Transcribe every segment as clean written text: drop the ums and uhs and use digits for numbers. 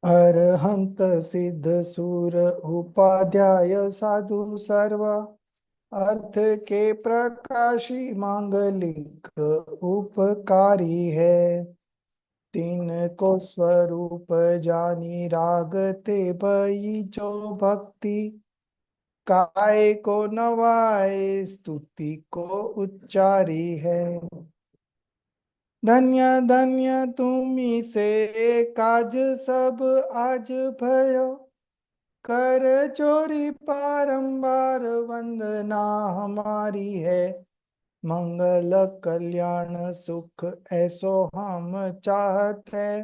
अरहंत सिद्ध सुर उपाध्याय साधु सर्व अर्थ के प्रकाशी मांगलिक उपकारी है। तीन को स्वरूप जानी रागते भई जो भक्ति काय को नवाए स्तुति को उच्चारी है। धन्य धन्य तुम्ही से काज सब आज भयो कर चोरी बारंबार वंदना हमारी है। मंगल कल्याण सुख ऐसो हम चाहत है।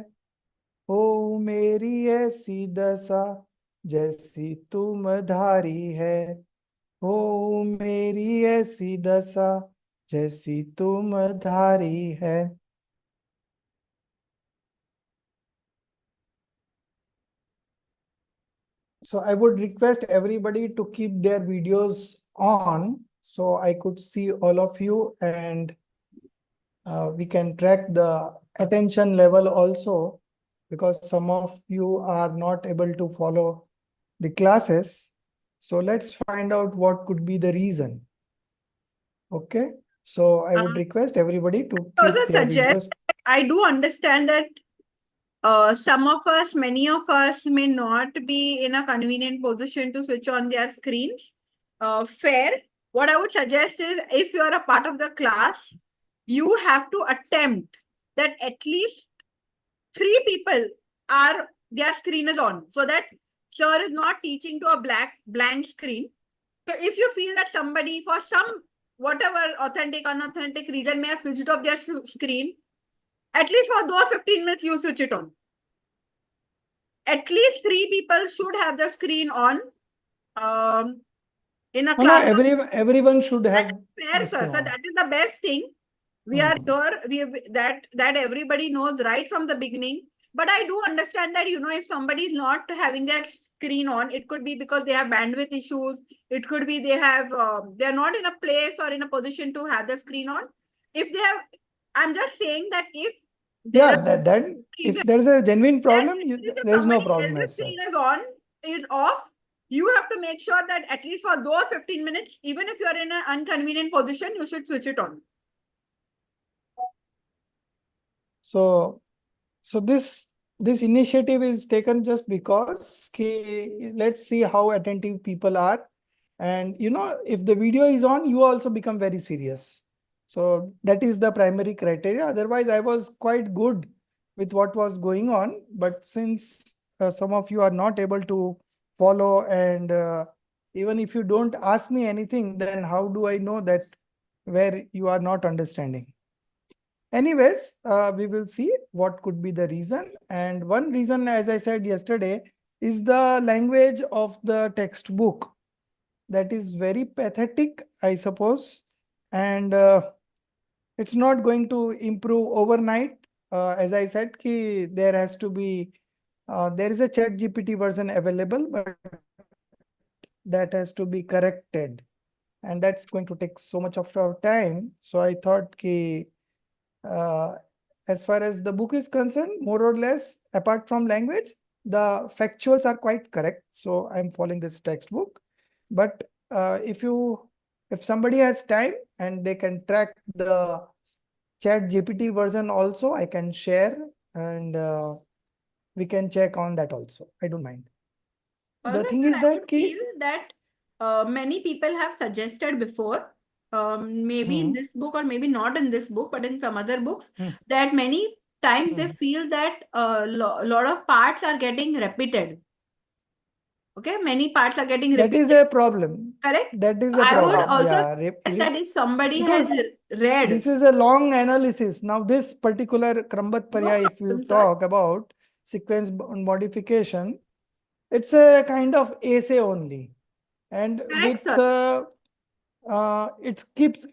हो मेरी ऐसी दशा जैसी तुम धारी है। हो मेरी ऐसी दशा जैसी तुम धारी है। So I would request everybody to keep their videos on so I could see all of you, and we can track the attention level also, because some of you are not able to follow the classes. So let's find out what could be the reason. Okay. So I would request everybody to Also keep their suggest, videos. I do understand that some of us, many of us may not be in a convenient position to switch on their screens. Fair. What I would suggest is, if you are a part of the class, you have to attempt that at least 3 people are, their screen is on, so that sir is not teaching to a blank screen. So if you feel that somebody, for some whatever authentic, unauthentic reason, may have switched off their screen, at least for those 15 minutes, you switch it on. At least 3 people should have the screen on in a class. Everyone should have. Fair, sir. So that is the best thing. We are sure that everybody knows right from the beginning. But I do understand that, if somebody is not having their screen on, it could be because they have bandwidth issues. It could be they have they're not in a place or in a position to have the screen on. If they have, I'm just saying that if if there's a genuine problem, there's no problem else's as screen such. is off, you have to make sure that at least for those 15 minutes, even if you're in an inconvenient position, you should switch it on. So this initiative is taken just because let's see how attentive people are, and if the video is on, you also become very serious. So that is the primary criteria. Otherwise, I was quite good with what was going on, but since some of you are not able to follow, and even if you don't ask me anything, then how do I know that where you are not understanding? Anyways, we will see what could be the reason. And one reason, as I said yesterday, is the language of the textbook. That is very pathetic, I suppose. And it's not going to improve overnight. As I said, there has to be, there is a ChatGPT version available, but that has to be corrected. And that's going to take so much of our time. So I thought as far as the book is concerned, more or less, apart from language, the factuals are quite correct. So I'm following this textbook. But if somebody has time and they can track the ChatGPT version also, I can share, and we can check on that also. I don't mind. The thing is that feel that many people have suggested before, maybe in this book or maybe not in this book, but in some other books, that many times they feel that a lot of parts are getting repeated. Okay, many parts are getting repeated. That is a problem. Correct? That is a problem. I would also that if somebody has read. This is a long analysis. Now, this particular Krambat Parya, if you talk about sequence modification, it's a kind of essay only. And Correct,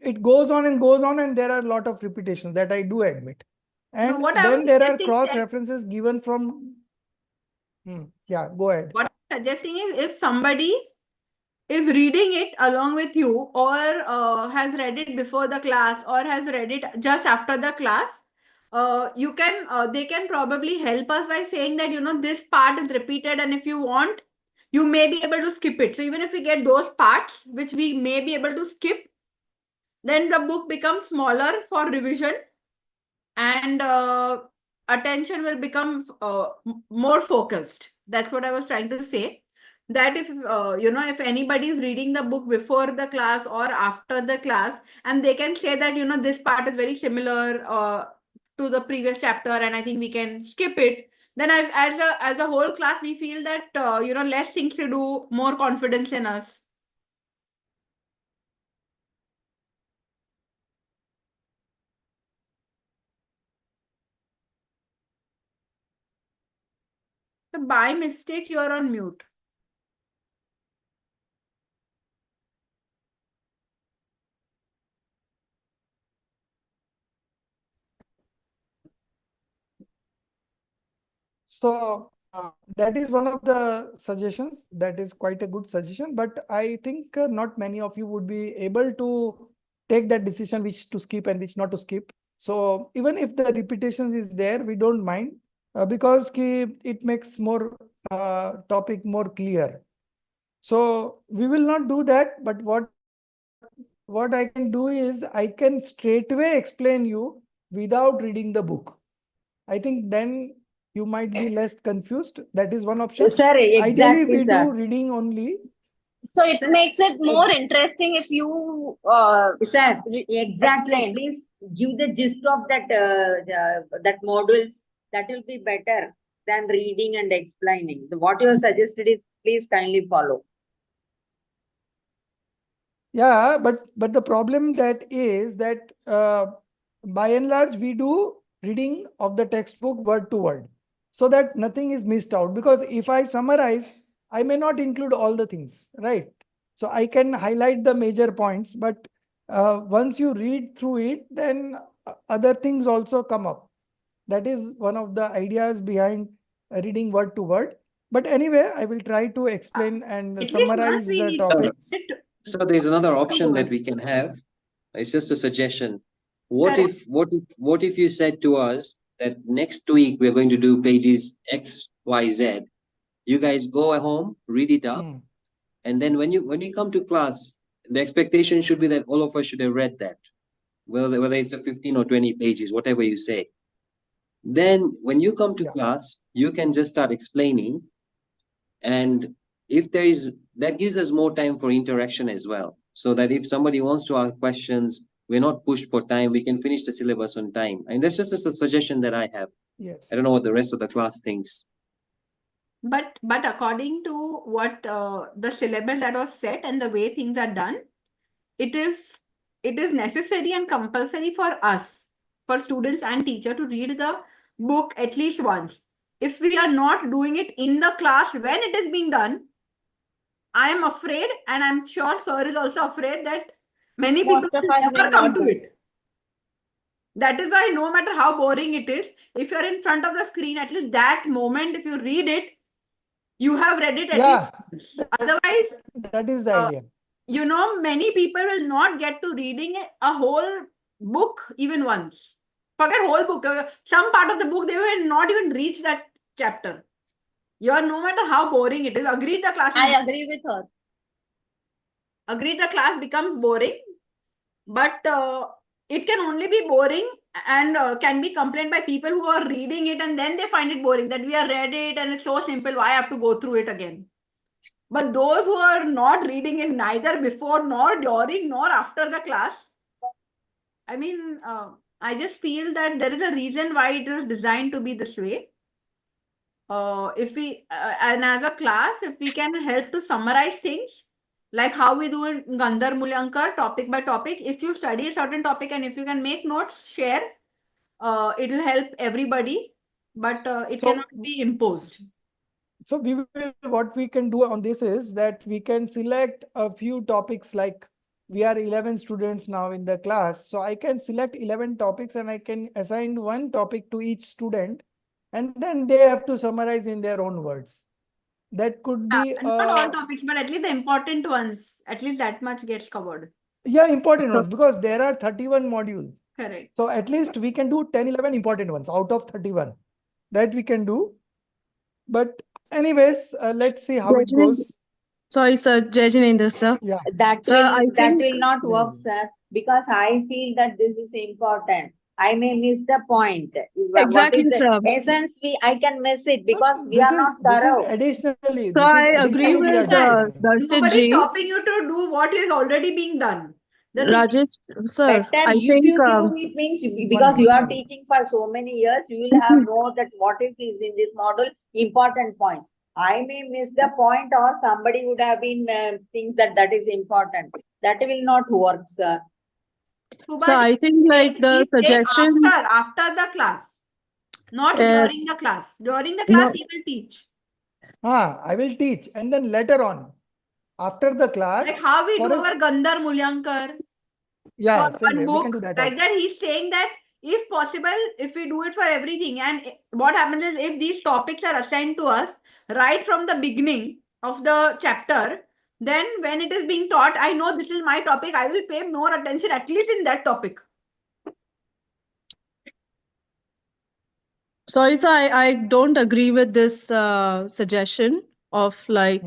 it goes on and goes on, and there are a lot of repetitions that I do admit. And then there are cross references given from. Yeah, go ahead. What I'm suggesting is, if somebody is reading it along with you, or has read it before the class, or has read it just after the class, you can they can probably help us by saying that, you know, this part is repeated, and if you want, you may be able to skip it. So even if we get those parts which we may be able to skip, then the book becomes smaller for revision, and attention will become more focused. That's what I was trying to say. That if you know, if anybody is reading the book before the class or after the class, and they can say that, you know, this part is very similar to the previous chapter, and I think we can skip it, then as a whole class, we feel that you know, less things to do, more confidence in us. So by mistake, you're on mute. So that is one of the suggestions. That is quite a good suggestion. But I think not many of you would be able to take that decision which to skip and which not to skip. So even if the repetitions is there, we don't mind because it makes more topic more clear. So we will not do that. But what I can do is I can straightaway explain you without reading the book. I think then you might be less confused. That is one option. Sir, Ideally, if exactly, we sir. do reading only. So it makes it more interesting if you Sir, exactly. explain. Please give the gist of that modules. That will be better than reading and explaining. What you have suggested is please kindly follow. Yeah, but the problem that is that by and large we do reading of the textbook word to word, so that nothing is missed out. Because if I summarize, I may not include all the things, right? So I can highlight the major points, but once you read through it, then other things also come up. That is one of the ideas behind reading word to word. But anyway, I will try to explain and At least summarize once we the need topics. So there's another option that we can have. It's just a suggestion. What if you said to us that next week we're going to do pages X, Y, Z. You guys go home, read it up, and then when you come to class, the expectation should be that all of us should have read that. Whether it's a 15 or 20 pages, whatever you say. Then when you come to class, you can just start explaining. And if there is, that gives us more time for interaction as well. So that if somebody wants to ask questions, we're not pushed for time, we can finish the syllabus on time. And that's just a suggestion that I have. Yes. I don't know what the rest of the class thinks. But according to what the syllabus that was set and the way things are done, it is necessary and compulsory for us, for students and teacher, to read the book at least once. If we are not doing it in the class when it is being done, I am afraid, and I'm sure sir is also afraid, that many people Most of will us never will come not to do. it. That is why no matter how boring it is, if you're in front of the screen, at least that moment, if you read it, you have read it at least. Otherwise, that is the idea. You know, many people will not get to reading a whole book even once. Forget whole book. Some part of the book, they will not even reach that chapter. No matter how boring it is, agreed the class. I agree with her. Agreed the class becomes boring, but it can only be boring and can be complained by people who are reading it, and then they find it boring, that we have read it and it's so simple, why I have to go through it again. But those who are not reading it neither before nor during nor after the class, I mean, I just feel that there is a reason why it is designed to be this way. If we and as a class, if we can help to summarize things like how we do in Gandhar Mulyankar, topic by topic. If you study a certain topic and if you can make notes, share, it will help everybody, but it cannot be imposed. So what we can do on this is that we can select a few topics. Like we are 11 students now in the class. So I can select 11 topics and I can assign one topic to each student, and then they have to summarize in their own words. That could be not all topics, but at least the important ones, at least that much gets covered. Yeah, important So- ones, because there are 31 modules. Correct. So at least we can do 10, 11 important ones out of 31. That we can do. But anyways, let's see how it goes. Sorry, sir. Jai Jinendra, sir. Yeah. Sir, I That think will not work, sir, because I feel that this is important. I may miss the point. What exactly, is the sir. essence? I can miss it because we This are not is thorough. additionally. So This is I agree additionally we are with doing. Darshit Nobody is ji. stopping you to do what is already being done. The thing is, Rajesh, sir, Better I if think you give it means One because you minute. are teaching for so many years, you will have know that what is this in this model, important points. I may miss the point, or somebody would have been think that that is important. That will not work, sir. so I think like the he's saying suggestion. after the class, not Uh, during the class. During the class, no, he will teach. I will teach, and then later on, after the class, Like how we do for us, our Gandhar Mulyankar yeah, for same way one we can book. do that Like also. that, he's saying that if possible, if we do it for everything, and what happens is if these topics are assigned to us right from the beginning of the chapter, then when it is being taught, I know this is my topic, I will pay more attention at least in that topic. sorry, sir, I don't agree with this suggestion of like,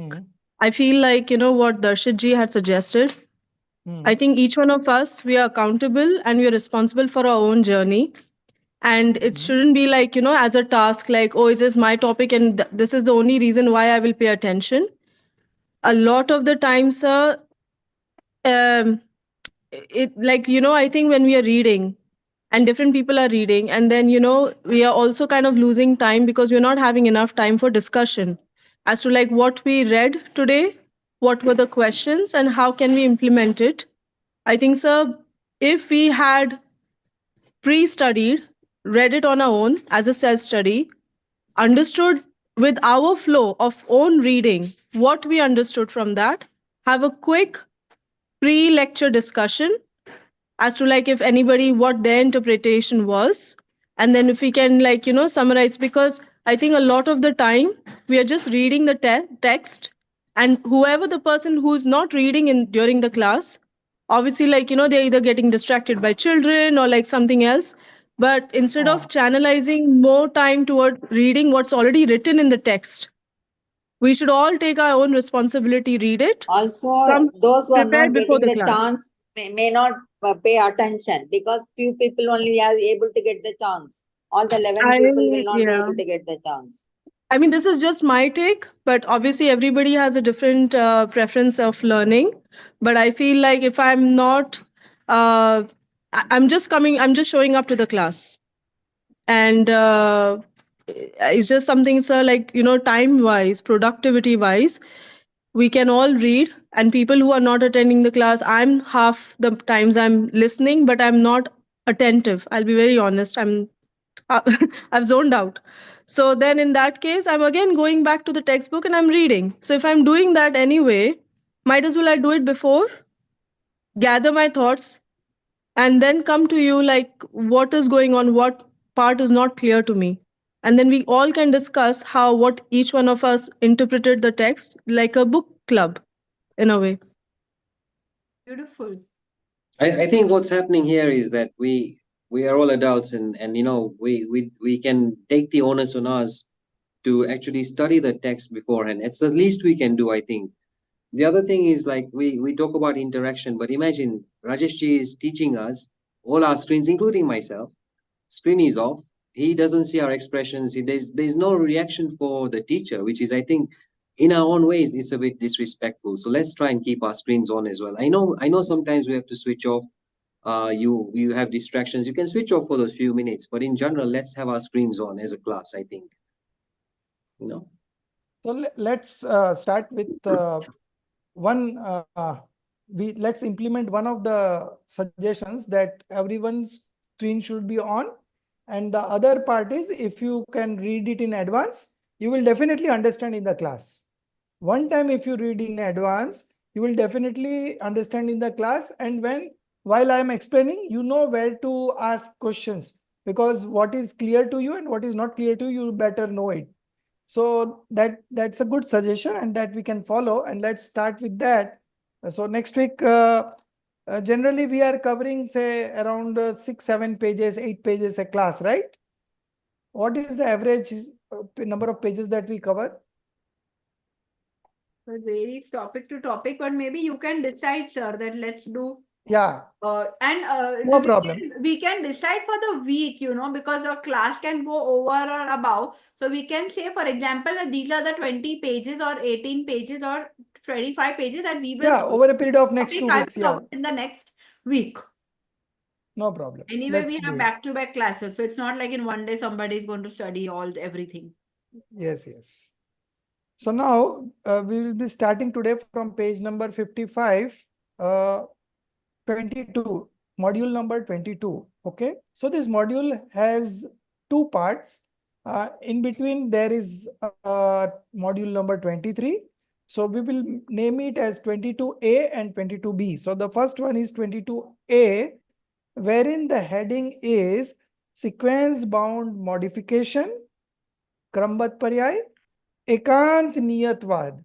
I feel like, you know, what Darshit ji had suggested. I think each one of us, we are accountable and we are responsible for our own journey. And it shouldn't be like, you know, as a task, like, oh, it is my topic and this is the only reason why I will pay attention. A lot of the time, sir, um, it like, you know, I think when we are reading and different people are reading, and then, you know, we are also kind of losing time because we're not having enough time for discussion as to like what we read today, what were the questions, and how can we implement it. I think, sir, if we had pre-studied, read it on our own as a self-study, understood with our flow of own reading what we understood from that, have a quick pre-lecture discussion as to like if anybody what their interpretation was, and then if we can like, you know, summarize, because I think a lot of the time we are just reading the text, and whoever the person who's not reading in during the class, obviously like, you know, they're either getting distracted by children or like something else, but instead of channelizing more time toward reading what's already written in the text, we should all take our own responsibility, read it, Also, come those who are prepared not before getting the the class. chance may not pay attention because few people only are able to get the chance. All the 11 people will not be Yeah. able to get the chance. I mean, this is just my take, but obviously everybody has a different preference of learning. But I feel like if I'm not, I'm just showing up to the class. And it's just something, sir, like, you know, time wise, productivity wise, we can all read. And people who are not attending the class, I'm half the times I'm listening, but I'm not attentive. I'll be very honest. uh, I've zoned out. So then in that case, I'm again going back to the textbook and I'm reading. So if I'm doing that anyway, might as well I do it before, gather my thoughts, and then come to you like what is going on, what part is not clear to me. And then we all can discuss how what each one of us interpreted the text like a book club in a way. Beautiful. I think what's happening here is that we are all adults, and you know we can take the onus on us to actually study the text beforehand. It's the least we can do, I think. The other thing is like we talk about interaction, but imagine Rajeshji is teaching us, all our screens, including myself, screen is off. He doesn't see our expressions. There's no reaction for the teacher, which is, I think, in our own ways, it's a bit disrespectful. So let's try and keep our screens on as well. I know sometimes we have to switch off. You have distractions. You can switch off for those few minutes, but in general, let's have our screens on as a class, I think. You know. So let's start with one. Let's implement one of the suggestions that everyone's screen should be on, and the other part is if you can read it in advance, you will definitely understand in the class. One time if you read in advance, you will definitely understand in the class, and while I am explaining, you know where to ask questions, because what is clear to you and what is not clear to you, you better know it. So that's a good suggestion and that we can follow, and let's start with that. So next week, generally we are covering say around 6-7 pages, 8 pages a class, right? What is the average number of pages that we cover? It varies topic to topic, but maybe you can decide, sir, that let's do. Yeah, no problem. We can decide for the week, because our class can go over or above. So we can say, for example, that these are the 20 pages or 18 pages or 25 pages that we will. Yeah, over a period of next 2 topic weeks. Yeah, in the next week. no problem. Anyway, Let's we have do it. back-to-back classes, so it's not like in one day somebody is going to study everything. Yes, yes. So now we will be starting today from page number 55, 22, module number 22. Okay. So this module has 2 parts. In between there is module number 23. So we will name it as 22A and 22B. So the first one is 22A, wherein the heading is sequence bound modification, क्रमबद्ध पर्याय, एकांत नियतवाद,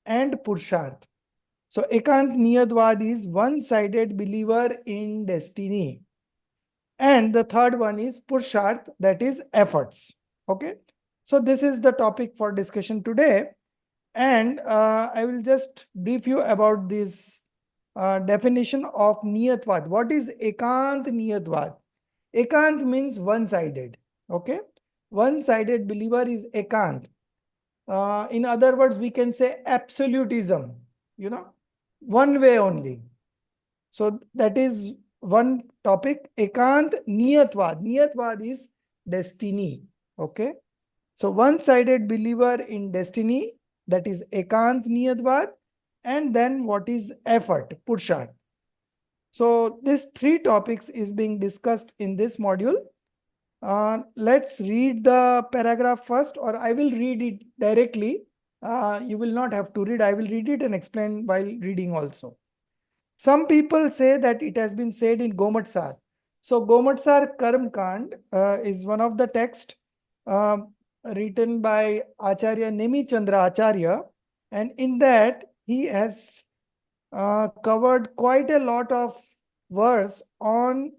and Purusharth. So Ekant Niyatvad is one-sided believer in destiny. And the third one is Purusharth, that is efforts. Okay. So this is the topic for discussion today. And I will just brief you about this definition of Niyatvad. What is Ekant Niyatvad? Ekant means one-sided. Okay. One-sided believer is Ekant. In other words, we can say absolutism, one way only. So that is one topic. Ekant Niyatvad. Niyatvad is destiny. Okay. So one-sided believer in destiny, that is Ekant Niyatvad. And then what is effort, Purusharth. So these 3 topics is being discussed in this module. Let's read the paragraph first, or I will read it directly. You will not have to read. I will read it and explain while reading also. Some people say that it has been said in Gomatsar. So Gomatsar Karm Kand is one of the texts written by Acharya Nemi Chandra Acharya. And in that, he has covered quite a lot of verse on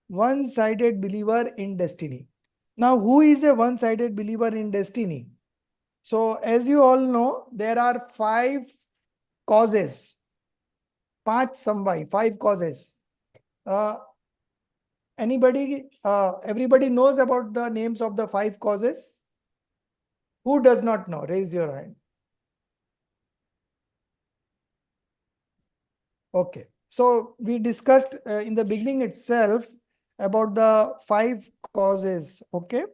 one-sided believer in destiny. Now, who is a one-sided believer in destiny? So, as you all know, there are 5 causes. 5 samvai, 5 causes. Everybody knows about the names of the 5 causes? Who does not know? Raise your hand. Okay. So we discussed in the beginning itself about the 5 causes. Okay.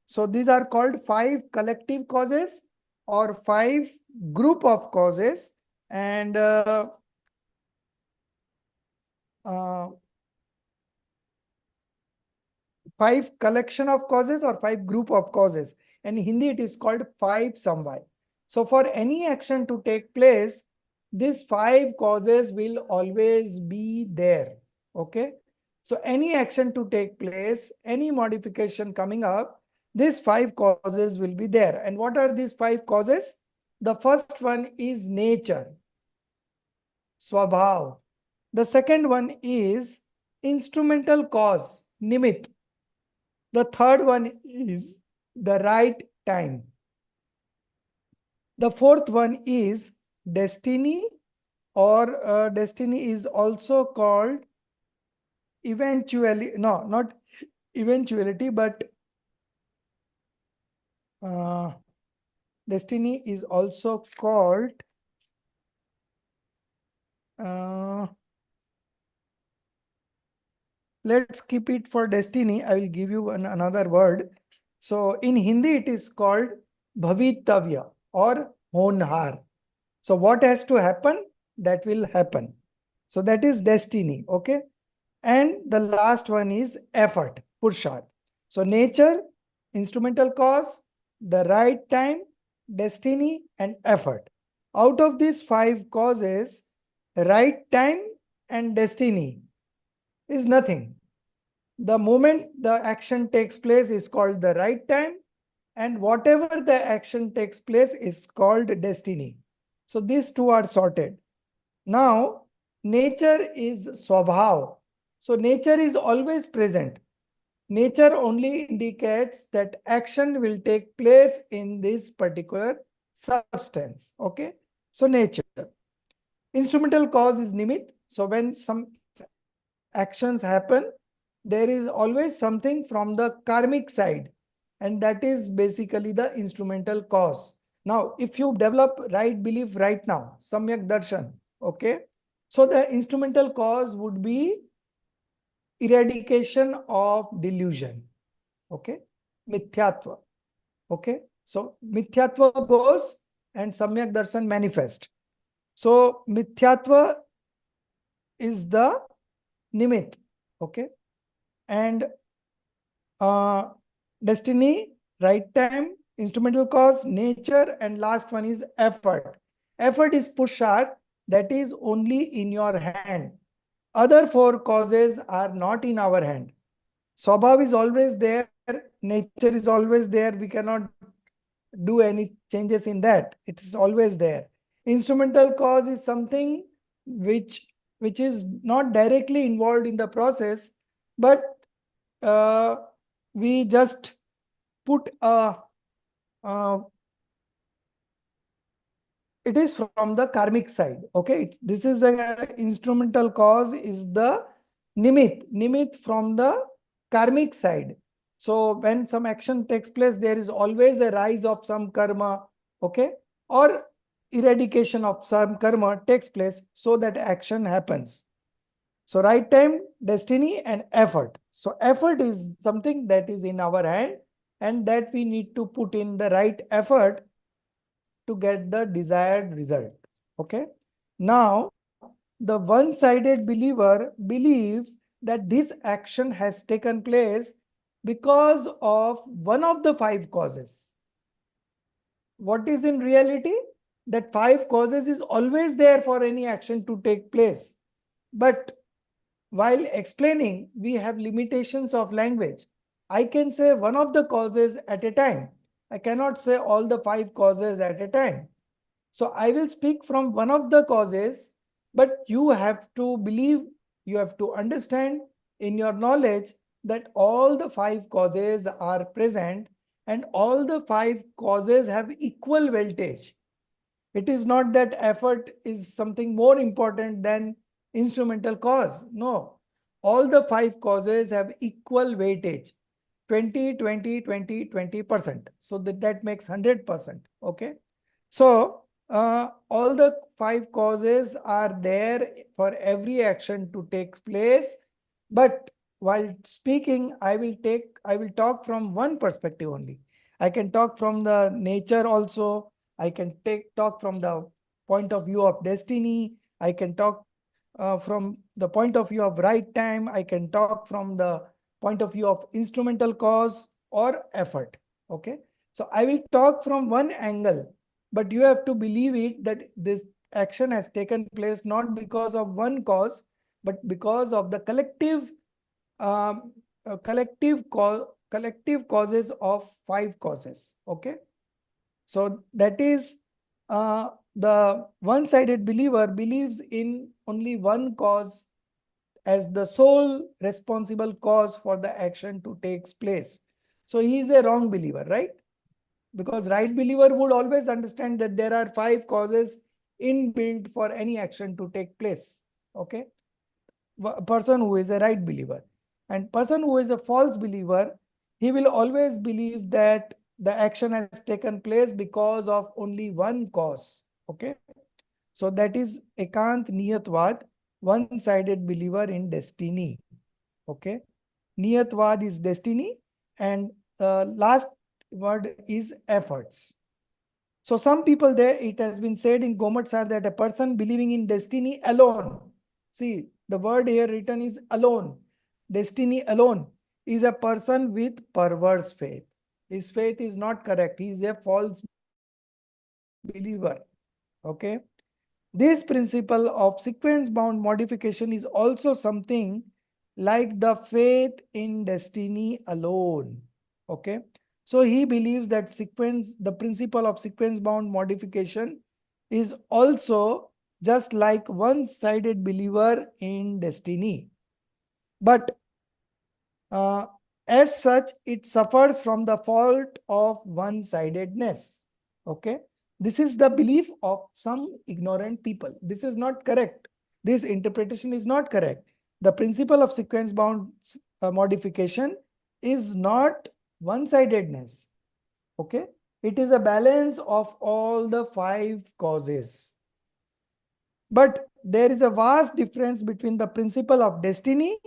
So these are called 5 collective causes or 5 group of causes, and 5 collection of causes or 5 group of causes. And in Hindi it is called 5 samvai. So for any action to take place, these 5 causes will always be there. Okay. So any action to take place, any modification coming up, these 5 causes will be there. And what are these 5 causes? The first one is nature, swabhav. The second one is instrumental cause, nimit. The third one is the right time. The fourth one is destiny, or destiny is also called eventuality. No, not eventuality, but destiny is also called let's keep it for destiny. I will give you another word. So in Hindi, it is called bhavitavya or honhar. So what has to happen? That will happen. So that is destiny. Okay. And the last one is effort, Purusharth. So nature, instrumental cause, the right time, destiny, and effort. Out of these 5 causes, right time and destiny is nothing. The moment the action takes place is called the right time, and whatever the action takes place is called destiny. So these 2 are sorted. Now, nature is swabhav. So nature is always present. Nature only indicates that action will take place in this particular substance. Okay. So nature. Instrumental cause is nimit. So when some actions happen, there is always something from the karmic side, and that is basically the instrumental cause. Now, if you develop right belief right now, samyak darshan, okay, so the instrumental cause would be eradication of delusion, okay, mithyatva, okay. So mithyatva goes and samyak darshan manifest. So mithyatva is the nimit, okay, and destiny, right time, instrumental cause, nature, and last one is effort. Effort is pushart, that is only in your hand. Other four causes are not in our hand. Swabhav is always there, nature is always there, we cannot do any changes in that. It is always there. Instrumental cause is something which is not directly involved in the process, but we just put it is from the karmic side. Okay, this is the instrumental cause is the nimit from the karmic side. So when some action takes place, there is always a rise of some karma, okay, or eradication of some karma takes place, so that action happens. So right time, destiny, and effort. So effort is something that is in our hand, and that we need to put in the right effort to get the desired result. Okay. Now, the one-sided believer believes that this action has taken place because of one of the five causes. What is in reality? That five causes is always there for any action to take place. But while explaining, we have limitations of language. I can say one of the causes at a time. I cannot say all the five causes at a time. So I will speak from one of the causes, but you have to believe, you have to understand in your knowledge that all the five causes are present and all the five causes have equal weightage. It is not that effort is something more important than instrumental cause. No, all the five causes have equal weightage, 20, 20, 20, 20%. So that makes 100%. Okay. So all the five causes are there for every action to take place. But while speaking, I will talk from one perspective only. I can talk from the nature also. I can talk from the point of view of destiny. I can talk from the point of view of right time. I can talk from the point of view of instrumental cause or effort. Okay. So I will talk from one angle, but you have to believe it that this action has taken place not because of one cause, but because of the collective causes of five causes. Okay. So that is the one-sided believer believes in only one cause as the sole responsible cause for the action to take place. So he is a wrong believer, right? Because right believer would always understand that there are five causes inbuilt for any action to take place. Okay. A person who is a right believer, and person who is a false believer, he will always believe that the action has taken place because of only one cause. Okay. So that is ekant niyatvad, one-sided believer in destiny. Okay. Niyatvad is destiny, and last word is efforts. So some people there, it has been said in Gomatsar that a person believing in destiny alone. See, the word here written is alone. Destiny alone is a person with perverse faith. His faith is not correct. He is a false believer. Okay. This principle of sequence-bound modification is also something like the faith in destiny alone. Okay. So he believes that the principle of sequence-bound modification is also just like one-sided believer in destiny. But as such, it suffers from the fault of one-sidedness. Okay. This is the belief of some ignorant people. This is not correct. This interpretation is not correct. The principle of sequence-bound modification is not one-sidedness. Okay. It is a balance of all the 5 causes. But there is a vast difference between the principle of destiny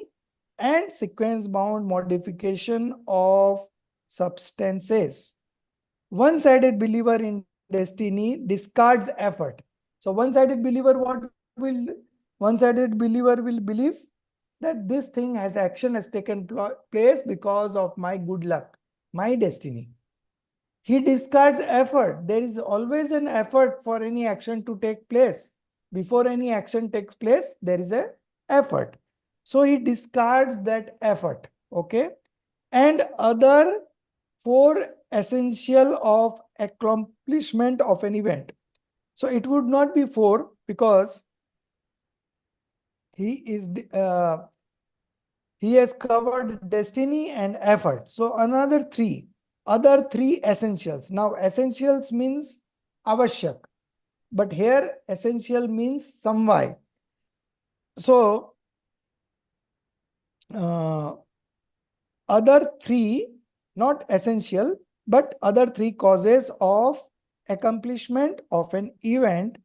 and sequence-bound modification of substances. One-sided believer in destiny discards effort. So one-sided believer, one-sided believer will believe that this thing action has taken place because of my good luck, my destiny. He discards effort. There is always an effort for any action to take place. Before any action takes place, there is an effort. So he discards that effort. Okay. And other 4 essential of accomplishment of an event. So it would not be 4 because he has covered destiny and effort. So another 3. Other 3 essentials. Now essentials means avashyak, but here essential means samvai. So other 3, not essential, but other 3 causes of accomplishment of an event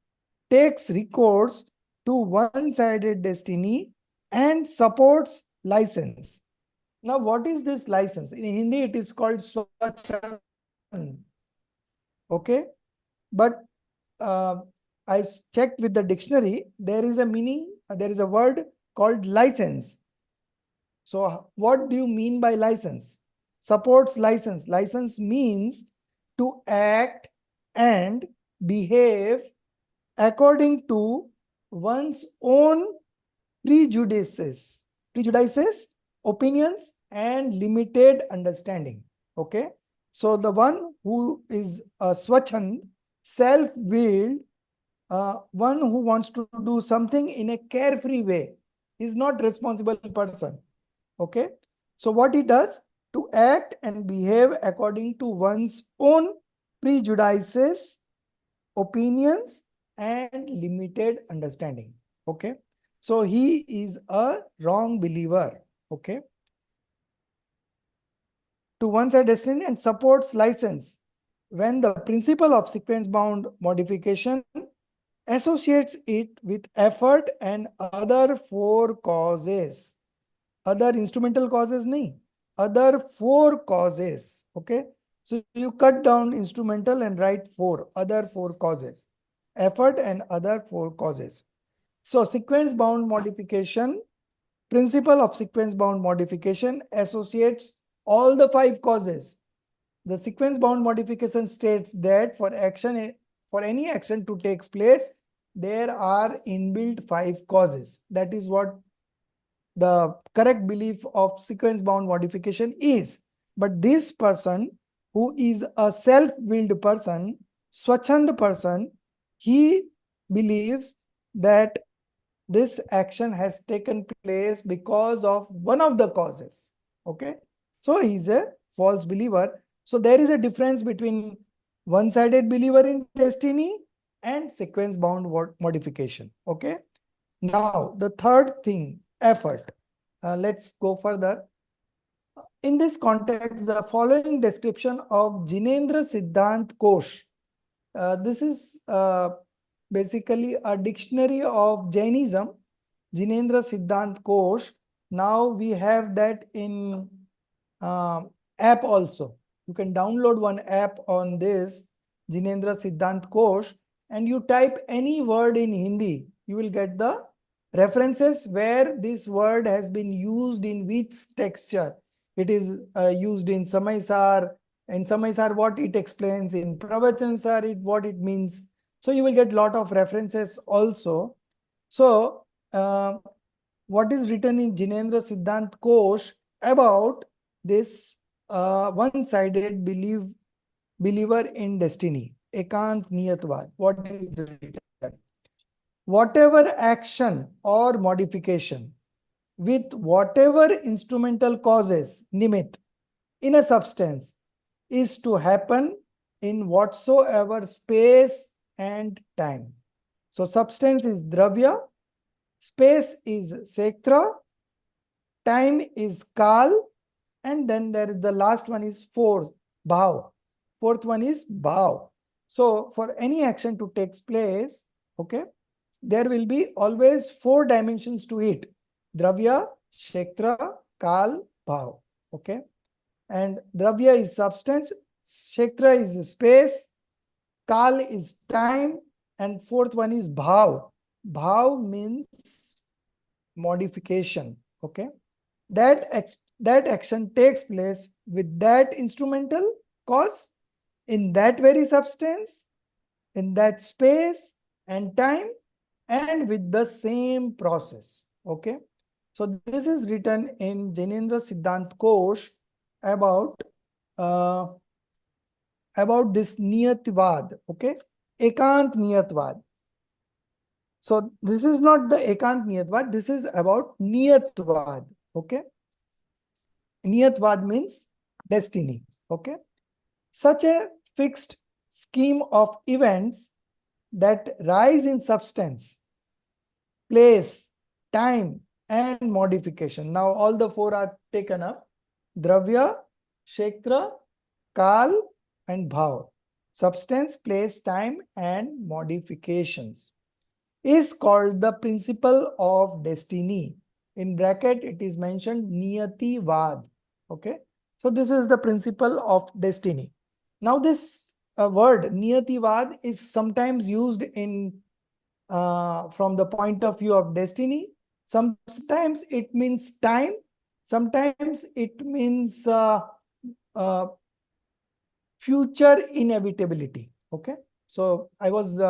takes recourse to one-sided destiny and supports license. Now, what is this license? In Hindi, it is called swachand. Okay, but I checked with the dictionary. There is a meaning. There is a word called license. So, what do you mean by license? Supports license. License means to act and behave according to one's own prejudices, opinions, and limited understanding. Okay. So the one who is a swachand, self-willed, one who wants to do something in a carefree way, is not responsible person. Okay. So what he does, to act and behave according to one's own prejudices, opinions, and limited understanding. Okay. So he is a wrong believer. Okay. To one-side destiny and supports license when the principle of sequence-bound modification associates it with effort and other 4 causes. Other instrumental causes nahi. Other 4 causes. Okay. So you cut down instrumental and write 4. Other 4 causes. Effort and other 4 causes. So sequence-bound modification, principle of sequence-bound modification associates all the 5 causes. The sequence-bound modification states that for any action to take place, there are inbuilt 5 causes. That is what the correct belief of sequence-bound modification is. But this person who is a self-willed person, swachand person, he believes that this action has taken place because of one of the causes. Okay. So he's a false believer. So there is a difference between one-sided believer in destiny and sequence-bound modification. Okay. Now the third thing, effort. Let's go further. In this context, the following description of Jinendra Siddhant Kosh. This is basically a dictionary of Jainism, Jinendra Siddhant Kosh. Now we have that in app also. You can download one app on this Jinendra Siddhant Kosh and you type any word in Hindi. You will get the references where this word has been used in which texture. It is used in Samaisar. In Samaisar, what it explains, in Pravachansar, what it means. So you will get lot of references also. So what is written in Jinendra Siddhant Kosh about this one-sided believer in destiny, Ekant Niyatvad? What is written? whatever action or modification with whatever instrumental causes, nimit, in a substance is to happen in whatsoever space and time. So substance is dravya, space is kshetra, time is kal, and then there is the last one is fourth, bhav. Fourth one is bhav. So for any action to take place, okay, there will be always 4 dimensions to it. Dravya, kshetra, kal, bhav. Okay. And dravya is substance, kshetra is space, kal is time, and fourth one is bhav. Bhav means modification. Okay. That action takes place with that instrumental cause in that very substance, in that space and time, and with the same process. Okay. So this is written in Jinendra Siddhant Kosh about this niyatvad. Okay. Ekant niyatvad. So this is not the ekant niyatvad. This is about niyatvad. Okay. Niyatvad means destiny. Okay. Such a fixed scheme of events that rise in substance, place, time, and modification. Now all the 4 are taken up. Dravya, kshetra, kal, and bhav. Substance, place, time, and modifications is called the principle of destiny. In bracket, it is mentioned niyati vad. Okay. So this is the principle of destiny. Now this word niyati vad is sometimes used in from the point of view of destiny. Sometimes it means time. Sometimes it means future inevitability. Okay. So I was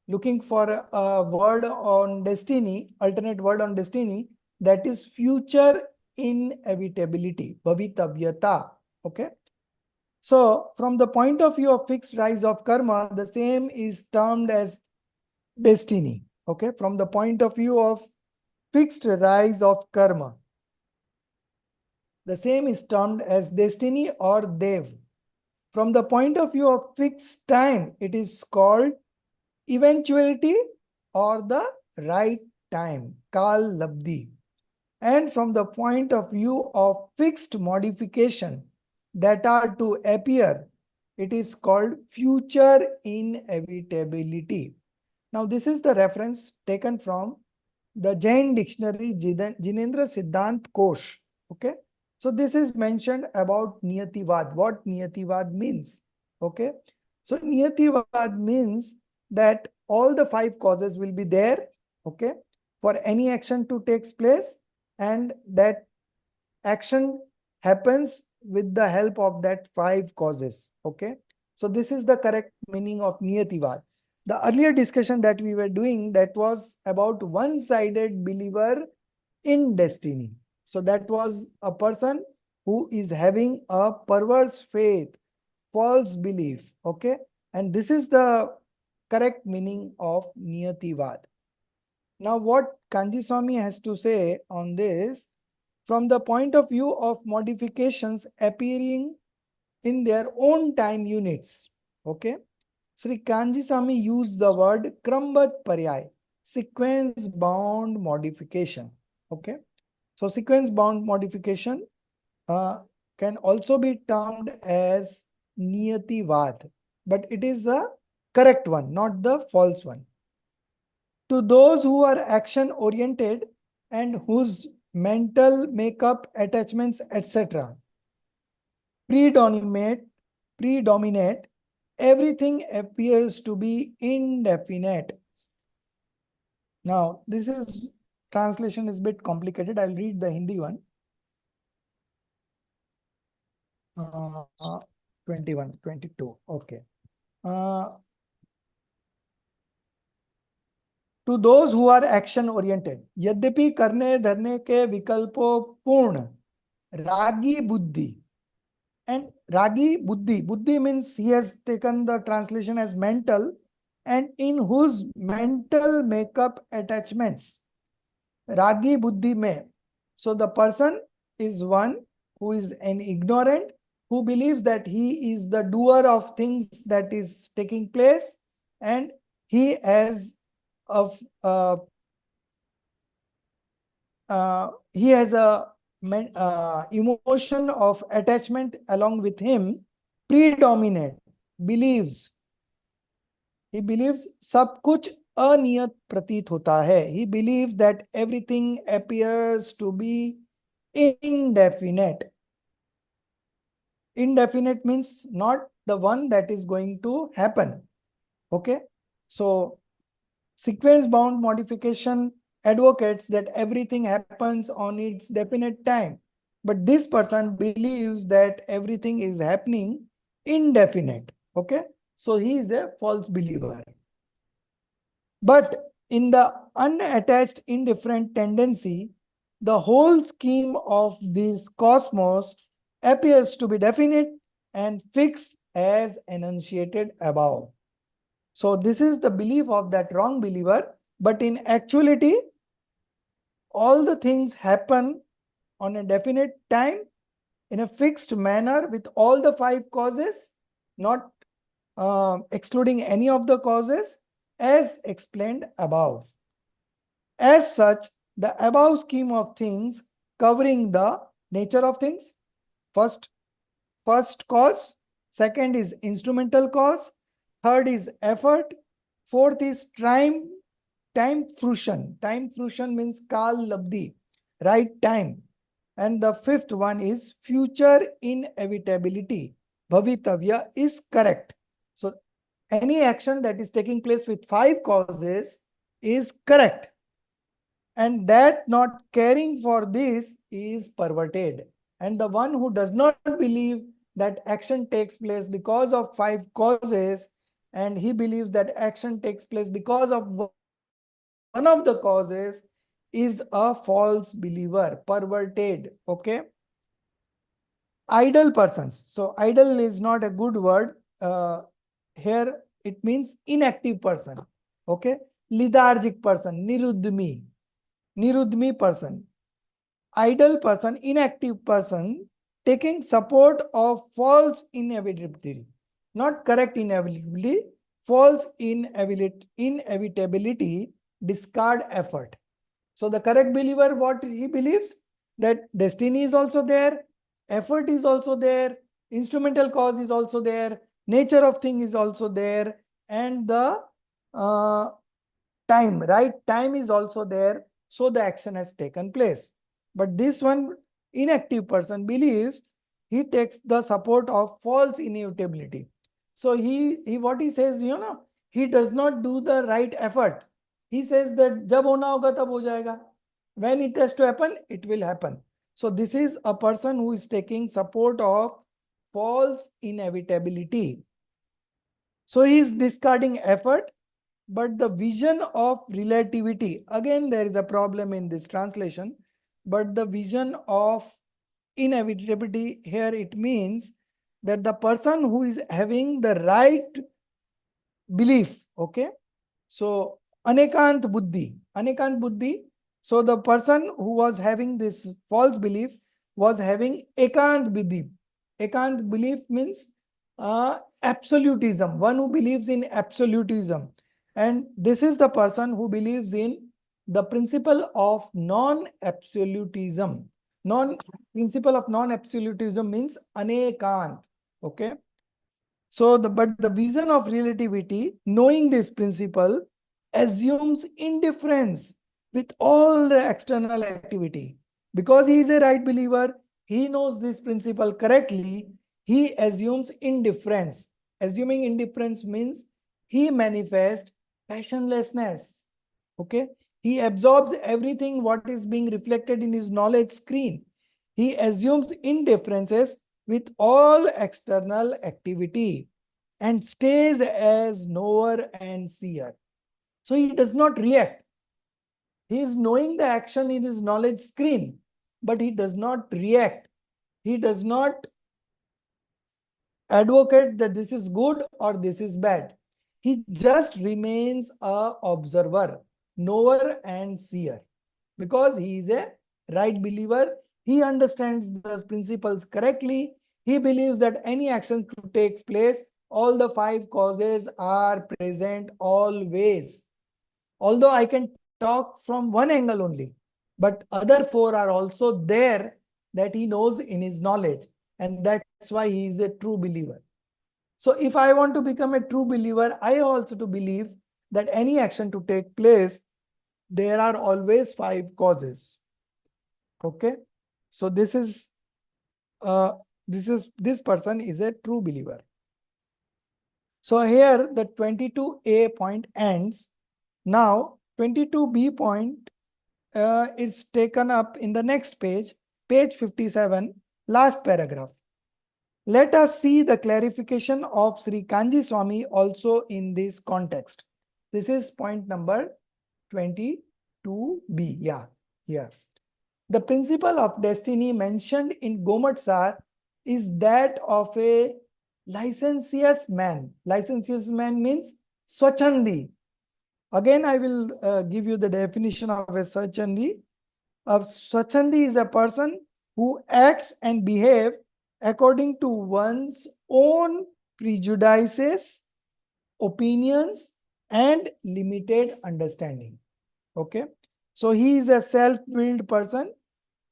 looking for a word on destiny, alternate word on destiny, that is future inevitability, bhavitavyata. Okay. So from the point of view of fixed rise of karma, the same is termed as destiny. Okay. From the point of view of fixed rise of karma, the same is termed as destiny or dev. From the point of view of fixed time, it is called eventuality or the right time, kal labdhi. And from the point of view of fixed modification that are to appear, it is called future inevitability. Now this is the reference taken from the Jain dictionary Jinendra Siddhant Kosh. Okay. So this is mentioned about niyativad, what niyativad means. Okay. So niyativad means that all the 5 causes will be there. Okay. For any action to take place, and that action happens with the help of that 5 causes. Okay. So this is the correct meaning of niyativad. The earlier discussion that we were doing, that was about one-sided believer in destiny. So that was a person who is having a perverse faith, false belief. Okay. And this is the correct meaning of niyativad. Now what Kanji Swami has to say on this, from the point of view of modifications appearing in their own time units. Okay. Sri Kanji Swami used the word Krambat Paryay, sequence bound modification. Okay. So sequence bound modification can also be termed as Niyativad, but it is a correct one, not the false one. To those who are action oriented and whose mental makeup, attachments, etc. predominate, everything appears to be indefinite. Now, this is translation is a bit complicated. I'll read the Hindi one. 21, 22. Okay. To those who are action oriented, यद्यपि करने धरने के विकल्पों पूर्ण रागी बुद्धि, and ragi buddhi means he has taken the translation as mental, and in whose mental makeup attachments Ragi Buddhi mein. So the person is one who is an ignorant, who believes that he is the doer of things that is taking place, and he has a emotion of attachment along with him, predominate, believes. He believes सब कुछ अनियत प्रतीत होता है. He believes that everything appears to be indefinite. Indefinite means not the one that is going to happen. Okay. So sequence bound modification advocates that everything happens on its definite time. But this person believes that everything is happening indefinite. Okay. So he is a false believer. But in the unattached indifferent tendency, the whole scheme of this cosmos appears to be definite and fixed as enunciated above. So this is the belief of that wrong believer. But in actuality, all the things happen on a definite time in a fixed manner with all the 5 causes, not excluding any of the causes, as explained above. As such, the above scheme of things covering the nature of things, first cause, second is instrumental cause, third is effort, fourth is time fruition. Time fruition means kal labdhi, right time. And the fifth one is future inevitability. Bhavitavya is correct. So any action that is taking place with 5 causes is correct. And that not caring for this is perverted. And the one who does not believe that action takes place because of 5 causes, and he believes that action takes place because of one of the causes, is a false believer, perverted. Okay. Idle persons. So idle is not a good word. Here it means inactive person. Okay. Lethargic person, nirudmi person. Idle person, inactive person, taking support of false inevitability, not correct inevitability, false inevitability, discard effort. So the correct believer, what he believes? That destiny is also there, effort is also there, instrumental cause is also there, nature of thing is also there, and the right time is also there. So the action has taken place. But this one inactive person believes he takes the support of false inevitability. So he what he says, he does not do the right effort. He says that jab hona hoga tab ho jayega. When it has to happen, it will happen. So this is a person who is taking support of false inevitability. So he is discarding effort, but the vision of relativity, again there is a problem in this translation, but the vision of inevitability here, it means that the person who is having the right belief, okay, so anekant buddhi, so the person who was having this false belief was having ekant belief means absolutism, one who believes in absolutism. And this is the person who believes in the principle of non-absolutism. Principle of non-absolutism means anekant. Okay. So but the vision of relativity, knowing this principle, assumes indifference with all the external activity. Because he is a right believer, he knows this principle correctly, he assumes indifference. Assuming indifference means he manifests passionlessness. Okay. He absorbs everything what is being reflected in his knowledge screen. He assumes indifferences with all external activity and stays as knower and seer. So he does not react. He is knowing the action in his knowledge screen, but he does not react. He does not advocate that this is good or this is bad. He just remains a observer, knower and seer. Because he is a right believer, he understands the principles correctly. He believes that any action to take place, all the 5 causes are present always. Although I can talk from one angle only, but other 4 are also there that he knows in his knowledge, and that's why he is a true believer. So if I want to become a true believer, I also to believe that any action to take place, there are always 5 causes. Okay, so this person is a true believer. So here the 22A point ends. Now 22B point is taken up in the next page, page 57, last paragraph. Let us see the clarification of Sri Kanji Swami also in this context. This is point number 22B. Yeah, here. The principle of destiny mentioned in Gomatsar is that of a licentious man. Licentious man means Swachandi. Again, I will give you the definition of a Swachandi. A Swachandi is a person who acts and behaves according to one's own prejudices, opinions, and limited understanding. Okay. So he is a self-willed person.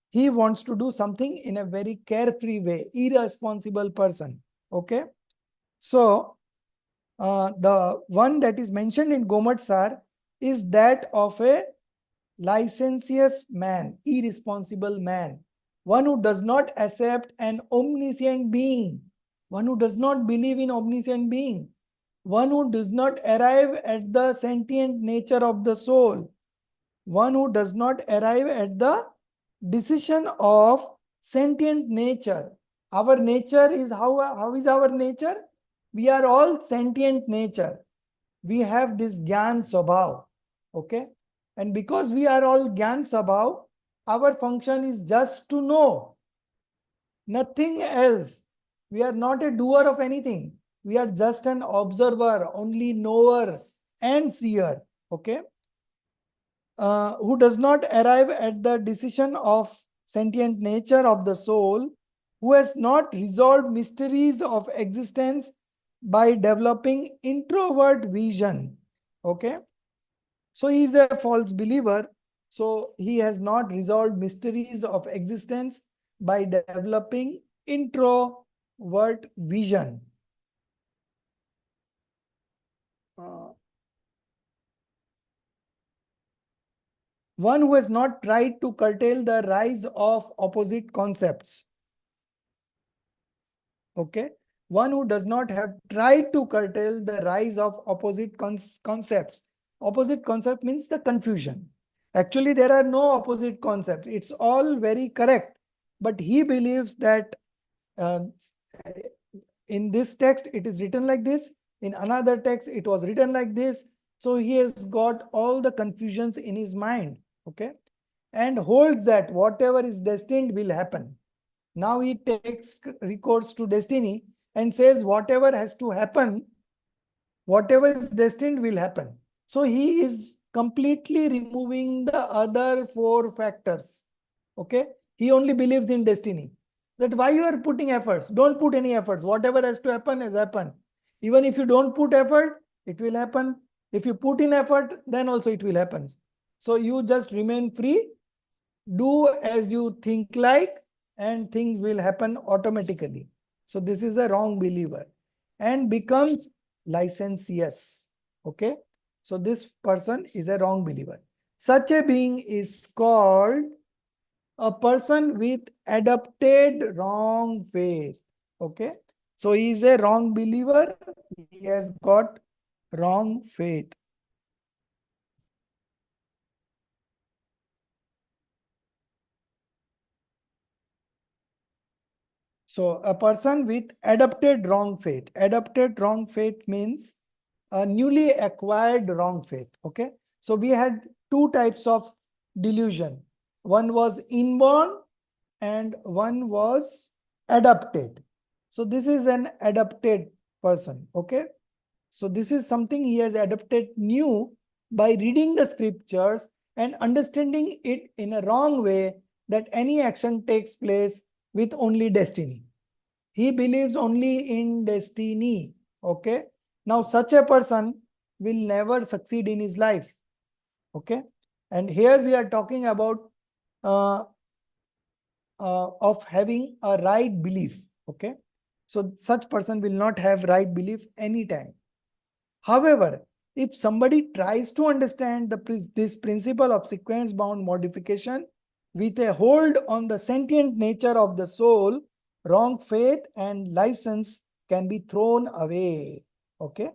He wants to do something in a very carefree way, irresponsible person. Okay. So the one that is mentioned in Gomatsar is that of a licentious man, irresponsible man, one who does not accept an omniscient being, one who does not believe in omniscient being, one who does not arrive at the sentient nature of the soul, one who does not arrive at the decision of sentient nature. Our nature is how is our nature? We are all sentient nature. We have this Gyan Swabhav. Okay. And because we are all Gyan Swabhav, our function is just to know. Nothing else. We are not a doer of anything. We are just an observer, only knower and seer. Okay. Who does not arrive at the decision of sentient nature of the soul, who has not resolved mysteries of existence by developing introvert vision. Okay. So he is a false believer. So he has not resolved mysteries of existence by developing introvert vision. One who has not tried to curtail the rise of opposite concepts. Okay. One who does not have tried to curtail the rise of opposite concepts. Opposite concept means the confusion. Actually, there are no opposite concepts. It's all very correct. But he believes that in this text, it is written like this. In another text, it was written like this. So he has got all the confusions in his mind. Okay. And holds that whatever is destined will happen. Now he takes recourse to destiny and says whatever has to happen, whatever is destined will happen. So he is completely removing the other 4 factors. Okay. He only believes in destiny. That why you are putting efforts? Don't put any efforts. Whatever has to happen has happened. Even if you don't put effort, it will happen. If you put in effort, then also it will happen. So you just remain free. Do as you think like, and things will happen automatically. So this is a wrong believer and becomes licentious. Okay. So this person is a wrong believer. Such a being is called a person with adopted wrong faith. Okay. So he is a wrong believer. He has got wrong faith. So a person with adopted wrong faith. Adopted wrong faith means a newly acquired wrong faith. Okay. So we had 2 types of delusion. One was inborn and one was adopted. So this is an adopted person. Okay. So this is something he has adopted new by reading the scriptures and understanding it in a wrong way, that any action takes place with only destiny. He believes only in destiny. Okay. Now such a person will never succeed in his life. Okay. And here we are talking about of having a right belief. Okay. So such person will not have right belief anytime. However, if somebody tries to understand this principle of sequence bound modification with a hold on the sentient nature of the soul, wrong faith and license can be thrown away. Okay.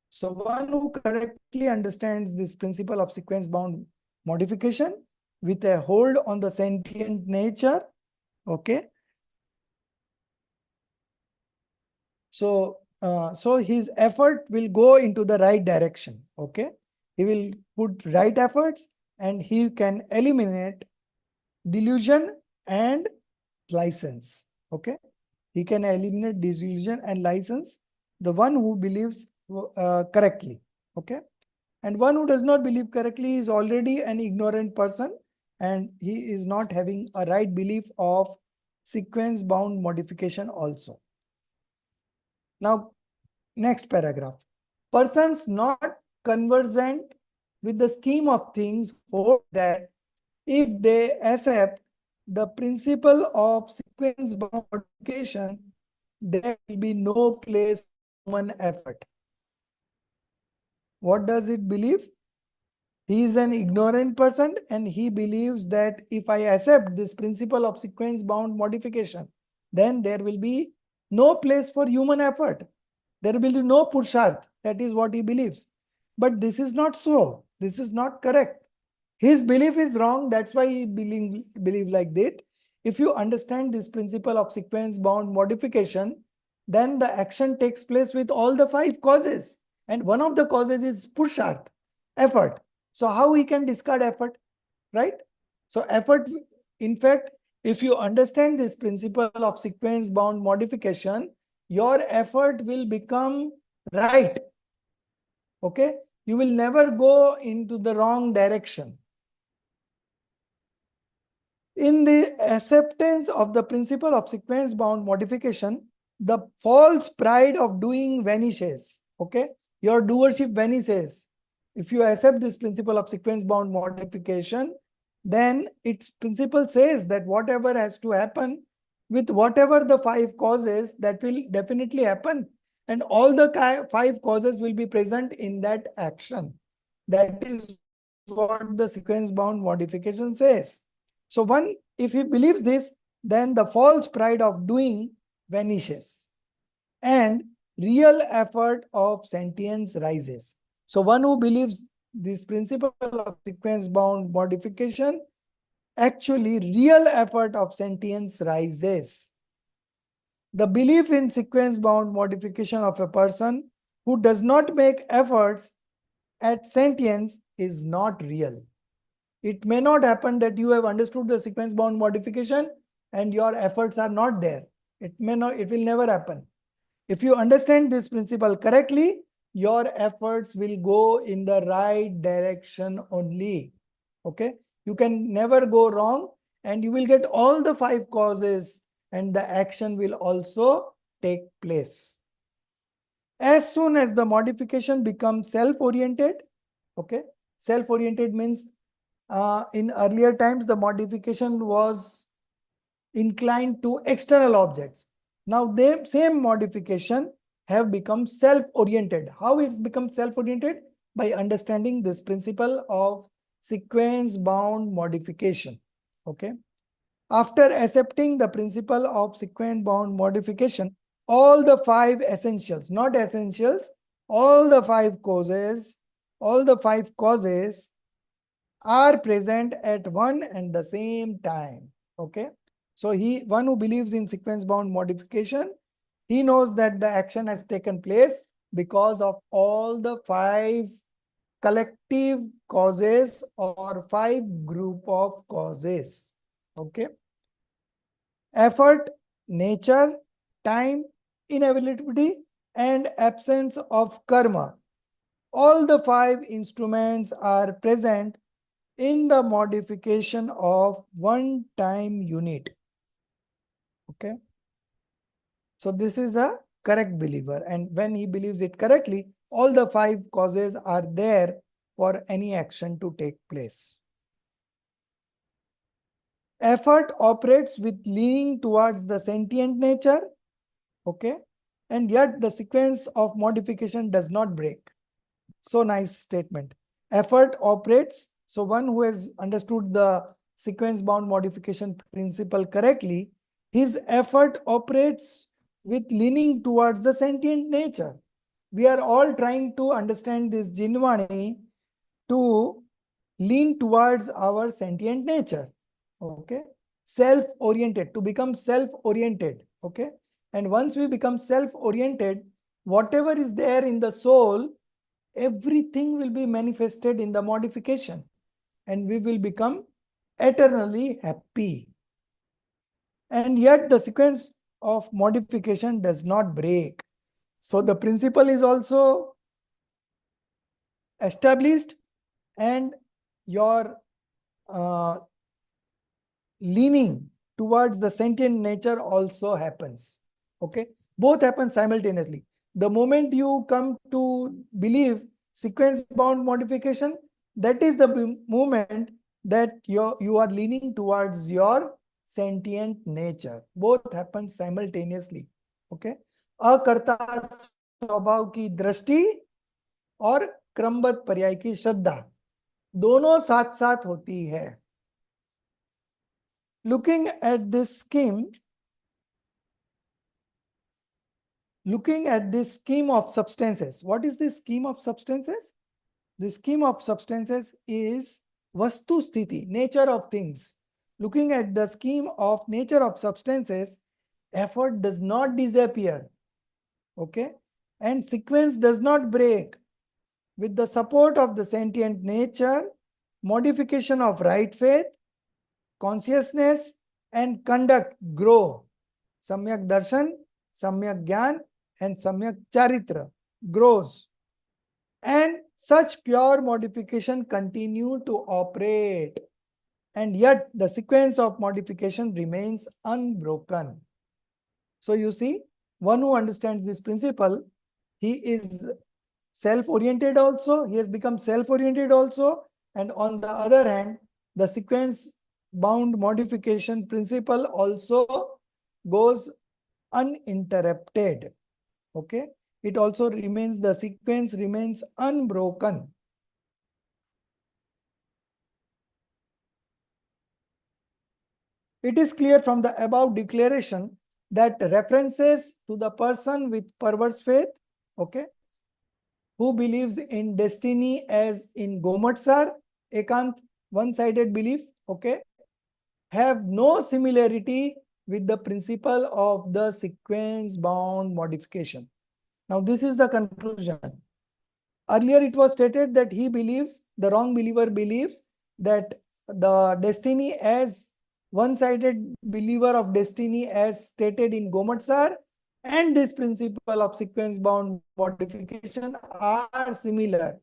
So one who correctly understands this principle of sequence bound modification with a hold on the sentient nature. Okay. So his effort will go into the right direction. Okay. He will put right efforts and he can eliminate delusion and license. Okay. He can eliminate delusion and license, the one who believes correctly. Okay. And one who does not believe correctly is already an ignorant person, and he is not having a right belief of sequence bound modification also. Now, next paragraph. Persons not conversant with the scheme of things hold that if they accept the principle of sequence bound modification, there will be no place for human effort. What does it believe? He is an ignorant person and he believes that if I accept this principle of sequence bound modification, then there will be no place for human effort. There will be no purusharth. That is what he believes. But this is not so. This is not correct. His belief is wrong. That's why he believe like that. If you understand this principle of sequence bound modification, then the action takes place with all the 5 causes. And one of the causes is purusharth, effort. So how we can discard effort, right? So effort, in fact, if you understand this principle of sequence bound modification, your effort will become right. Okay. You will never go into the wrong direction. In the acceptance of the principle of sequence bound modification, the false pride of doing vanishes. Okay. Your doership vanishes. If you accept this principle of sequence bound modification, then its principle says that whatever has to happen with whatever the 5 causes, that will definitely happen. And all the 5 causes will be present in that action. That is what the sequence bound modification says. So one, if he believes this, then the false pride of doing vanishes and real effort of sentience rises. So one who believes this principle of sequence bound modification, actually real effort of sentience rises. The belief in sequence bound modification of a person who does not make efforts at sentience is not real. It may not happen that you have understood the sequence bound modification and your efforts are not there. It will never happen. If you understand this principle correctly, your efforts will go in the right direction only. Okay. You can never go wrong and you will get all the 5 causes and the action will also take place. As soon as the modification becomes self-oriented, okay. Self-oriented means in earlier times, the modification was inclined to external objects. Now, the same modification have become self-oriented. How it's become self-oriented? By understanding this principle of sequence-bound modification. Okay. After accepting the principle of sequence-bound modification, all the 5 essentials, not essentials, all the 5 causes are present at one and the same time. Okay. So one who believes in sequence bound modification, he knows that the action has taken place because of all the 5 collective causes or 5 group of causes. Okay. Effort, nature, time, inevitability, and absence of karma. All the 5 instruments are present in the modification of one-time unit. Okay. So this is a correct believer, and when he believes it correctly, all the 5 causes are there for any action to take place. Effort operates with leaning towards the sentient nature, okay, and yet the sequence of modification does not break. So nice statement. Effort operates. So one who has understood the sequence bound modification principle correctly, his effort operates with leaning towards the sentient nature. We are all trying to understand this Jinvani to lean towards our sentient nature. Okay. Self-oriented, to become self-oriented. Okay. And once we become self-oriented, whatever is there in the soul, everything will be manifested in the modification, and we will become eternally happy. And yet the sequence of modification does not break. So the principle is also established, and your leaning towards the sentient nature also happens. Okay, both happen simultaneously. The moment you come to believe sequence bound modification, that is the moment that you are leaning towards your sentient nature. Both happen simultaneously. Okay, अकर्ता स्वभाव की दृष्टि और क्रमबद्ध पर्याय की श्रद्धा दोनों साथ साथ होती है. Looking at this scheme of substances, what is this scheme of substances? The scheme of substances is vastu sthiti, nature of things. Looking at the scheme of nature of substances, effort does not disappear. Okay, and sequence does not break. With the support of the sentient nature, modification of right faith, consciousness, and conduct grow. Samyak darshan, samyak gyan, and samyak charitra grows. And such pure modification continue to operate. And yet the sequence of modification remains unbroken. So you see, one who understands this principle, he is self-oriented also, he has become self-oriented also, and on the other hand, the sequence bound modification principle also goes uninterrupted. Okay, it also remains, the sequence remains unbroken. It is clear from the above declaration that references to the person with perverse faith, okay, who believes in destiny as in Gomatsar, Ekant, one-sided belief, okay, have no similarity with the principle of the sequence bound modification. Now this is the conclusion. Earlier it was stated that he believes, the wrong believer believes that the destiny as one-sided believer of destiny as stated in Gomatsar and this principle of sequence bound modification are similar.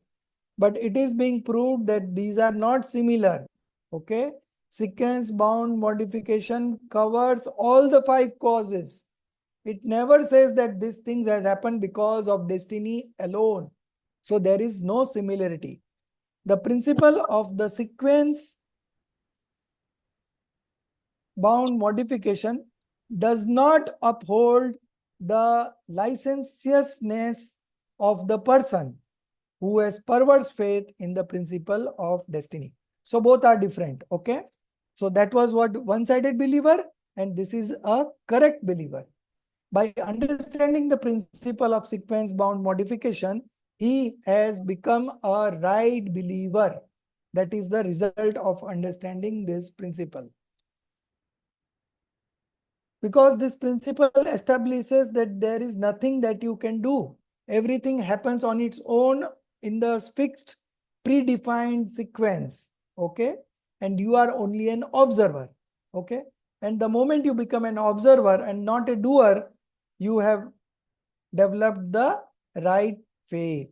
But it is being proved that these are not similar. Okay. Sequence bound modification covers all the 5 causes. It never says that these things has happened because of destiny alone. So there is no similarity. The principle of the sequence bound modification does not uphold the licentiousness of the person who has perverse faith in the principle of destiny. So both are different. Okay. So that was what one-sided believer, and this is a correct believer. By understanding the principle of sequence bound modification, he has become a right believer. That is the result of understanding this principle. Because this principle establishes that there is nothing that you can do. Everything happens on its own in the fixed, predefined sequence. Okay. And you are only an observer. Okay. And the moment you become an observer and not a doer, you have developed the right faith.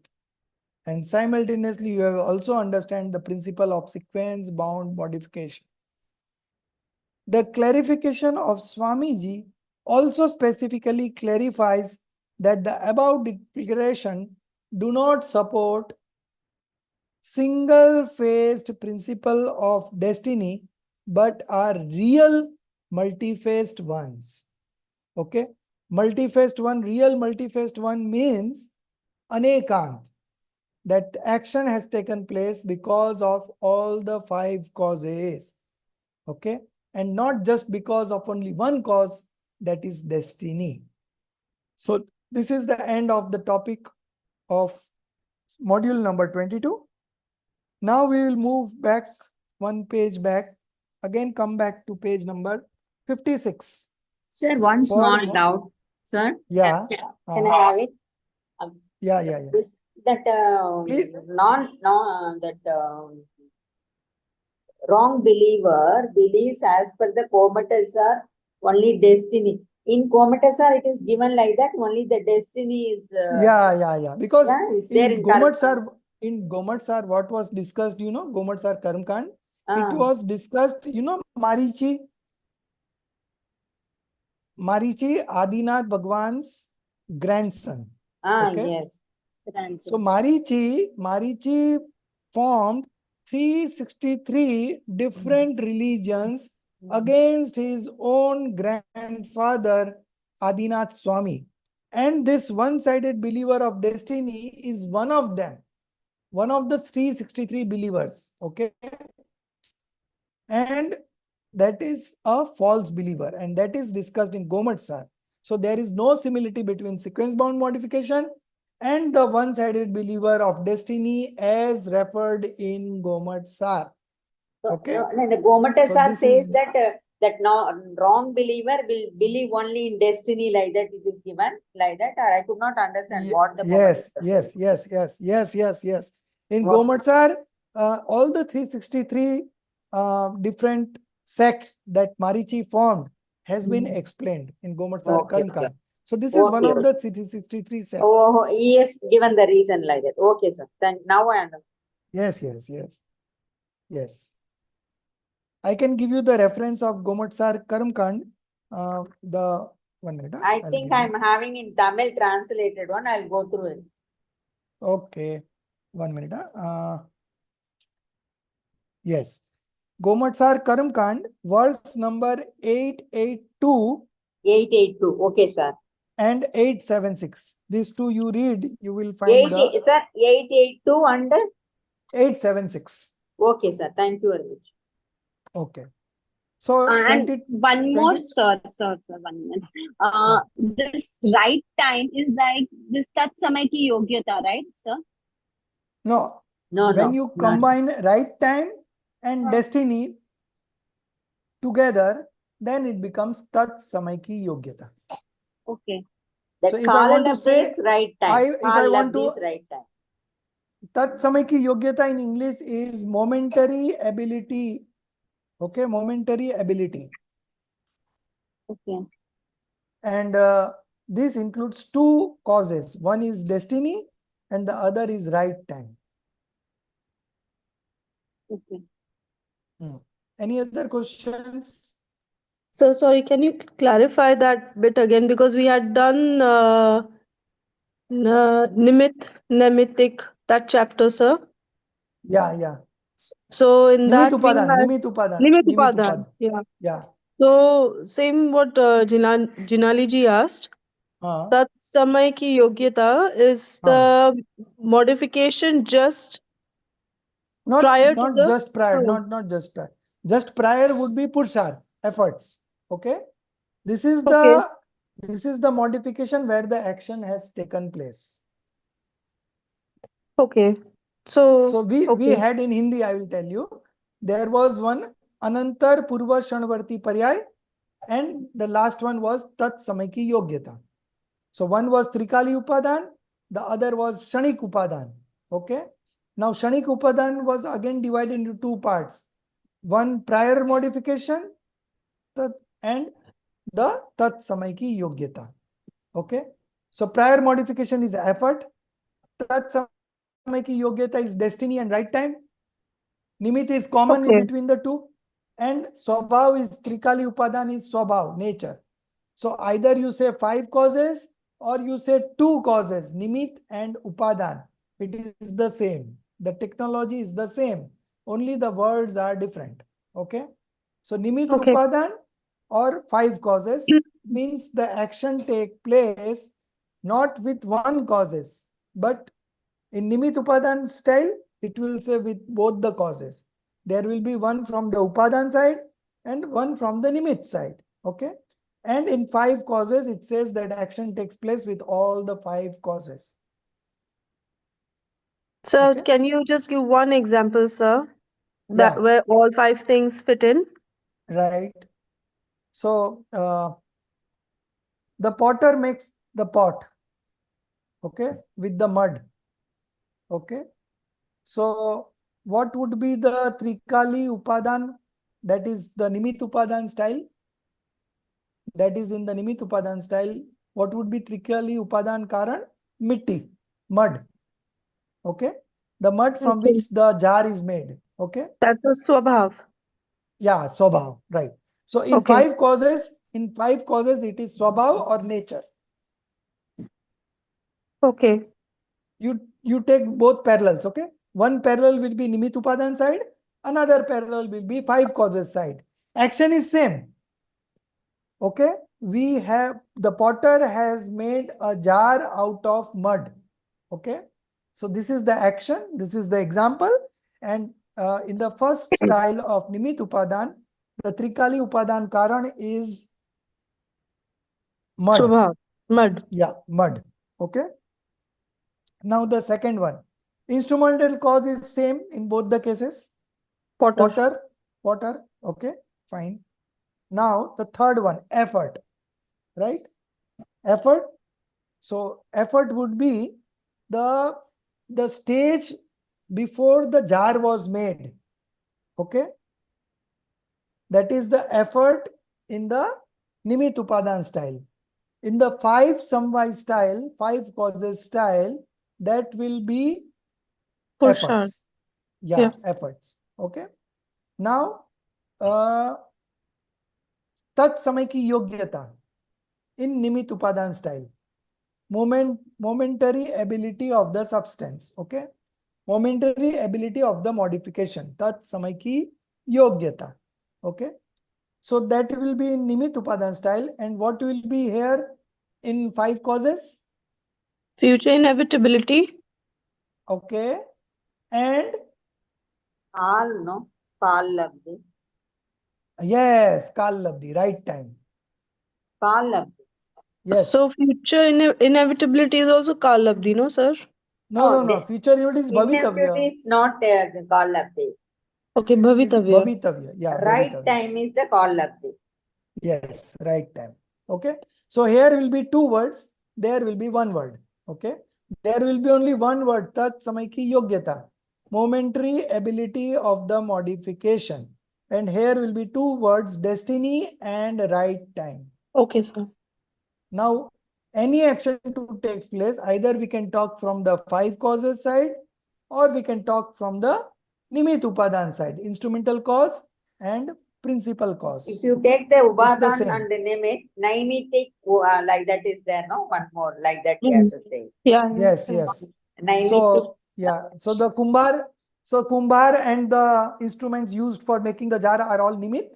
And simultaneously, you have also understand the principle of sequence bound modification. The clarification of Swamiji also specifically clarifies that the above declaration do not support single-phased principle of destiny, but are real multi-phased ones. Okay, multi-phased one, real multi-phased one means anekant, that action has taken place because of all the 5 causes. Okay, and not just because of only one cause, that is destiny. So this is the end of the topic of module number 22. Now we will move back one page back, again come back to page number 56. Sir, one For small doubt, sir. Yeah. Can I have it? Yeah. This, that Please. wrong believer believes as per the Komatasar only destiny. In Komatasar, it is given like that only the destiny is. Yeah. Because is there in Gomatsar, what was discussed, Gomatsar Karmkand, it was discussed, Marichi Adinath Bhagwan's grandson. Okay? Yes. So Marichi formed 363 different religions against his own grandfather Adinath Swami. And this one-sided believer of destiny is one of them, one of the 363 believers. Okay. And that is a false believer, and that is discussed in Gomatsar. So there is no similarity between sequence bound modification and the one-sided believer of destiny as referred in Gomatsar. Okay. No, the Gomatasar So says that no wrong believer will believe only in destiny, like that it is given like that, or I could not understand what the yes. In What? Gomatsar, all the 363 different sects that Marichi formed has been explained in Gomatsar Karmkand. So this is one of the 363 sects. Oh, yes, given the reason like that. Okay, sir. Then now I understand. Yes. I can give you the reference of Gomatsar Karmkand. The 1 minute. I think I'm having in Tamil translated one. I'll go through it. Okay. 1 minute. Yes. Gomatsar Karmkand, verse number 882. 882. Okay, sir. And 876. These two you read, you will find It's at 882 and 876. Okay, sir. Thank you very much. Okay. So and 20, one more, sir, 1 minute. This right time is like this tat samay ki yogyata, right, sir? No. No. When you combine right time and destiny together, then it becomes tat samay ki yogyata. Okay. That so if I want to say right time. if I want to right time. tat samay ki yogyata in English is momentary ability. Okay, momentary ability. Okay. And this includes 2 causes. One is destiny and the other is right time. Okay. Any other questions? So sorry, can you clarify that bit again? Because we had done Nimitic, that chapter, sir. Yeah. So in Nimit that we Upadan, had Nimit Upadan. Nimit Nimit Upadan. Upadan. Yeah. So same what Jinali ji asked. Tat samay ki yogyata is the modification just prior to the just prior, not just prior. Just prior would be Purushar, efforts. Okay. This is the modification where the action has taken place. Okay. So we had in Hindi, I will tell you, there was one Anantar Purva Shanvarti Paryay, and the last one was Tat Samay Ki Yogyata. So one was Trikali Upadan, the other was Shanik Upadan. Okay. Now Shanik Upadan was again divided into 2 parts. One prior modification and the Tat Samay Ki Yogyata. Okay. So prior modification is effort. Tat samay ki yogyata is destiny and right time. Nimit is common in Okay. between the two. And swabhav is trikali upadan is swabhav, nature. So either you say 5 causes or you say 2 causes, nimit and upadan. It is the same. The technology is the same. Only the words are different. Okay. So nimit Okay. upadan or 5 causes means the action take place not with one causes, but in nimit upadan style, it will say with both the causes. There will be one from the upadan side and one from the nimit side. Okay. And in 5 causes, it says that action takes place with all the 5 causes. So Okay. can you just give one example, sir, that Yeah. where all 5 things fit in? Right. So the potter makes the pot. Okay. With the mud. Okay. So what would be the trikali upadan? That is the nimit upadan style. That is in the nimit upadan style. What would be trikali upadan karan? Mitti, mud. Okay. The mud from Okay. which the jar is made. Okay. That's a swabhav. Yeah, swabhav, right. So in Okay. 5 causes, it is swabhav or nature. Okay. You take both parallels, okay? One parallel will be nimit upadan side, another parallel will be 5 causes side. Action is same. Okay, we have the potter has made a jar out of mud. Okay, so this is the action, this is the example, and in the first style of nimit upadan, the trikali upadan karan is mud. Swabhav. Mud. Yeah, mud. Okay. Now the second one, instrumental cause is same in both the cases. Potter. Potter. Okay, fine. Now the third one, effort. Right? Effort. So effort would be the stage before the jar was made. Okay. That is the effort in the nimit upadan style. In the 5 samvai style, 5 causes style, that will be Pushar. efforts. Yeah, Yeah. efforts. Okay. Now, tat samay ki yogyata in nimit upadan style. Momentary ability of the substance. Okay. Momentary ability of the modification. Tat samay ki yogyata. Okay. So that will be in nimit upadan style. And what will be here in 5 causes? Future inevitability. Okay. And All, no? Kal labdi. yes, Kal Labdhi, right time. Kal labdi. Yes. So future inevitability is also Kal Labdhi, no, sir? No. Future unit is Inevitability Bhavitavya. is not Kal labdi. Okay, Is Bhavitavya. Bhavitavya. Yeah, Right Bhavitavya. time is the Kal labdi. Yes, right time. Okay. So here will be 2 words. There will be 1 word. Okay. There will be only 1 word. Tat samay ki yogyata. Momentary ability of the modification. And here will be 2 words, destiny and right time. Okay, sir. Now, any action to take place, either we can talk from the 5 causes side or we can talk from the nimit upadan side, instrumental cause and principal cause. If you take the It's the upadan same. and the nimit, naimitic, like that is there, no? One more, like that you have to say. Yeah. Yes. Naimitic. So, yeah. So the kumbhar and the instruments used for making the jar are all nimit,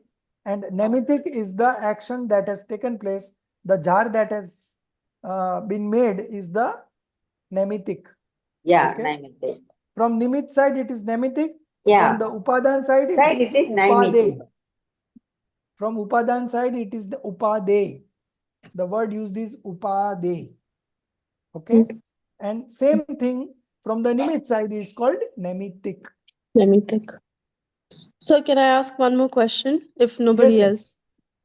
and nemitic is the action that has taken place. The jar that has been made is the nemitic. Yeah, Okay. naimitic. From nimit side, it is nemitic. Yeah. From the upadan side, Right, it it is is naimitic. upade. From upadan side, it is the upade. The word used is upade. Okay. And same thing from the nimit side is called nemitic. Let me think. So can I ask one more question if nobody Yes. else?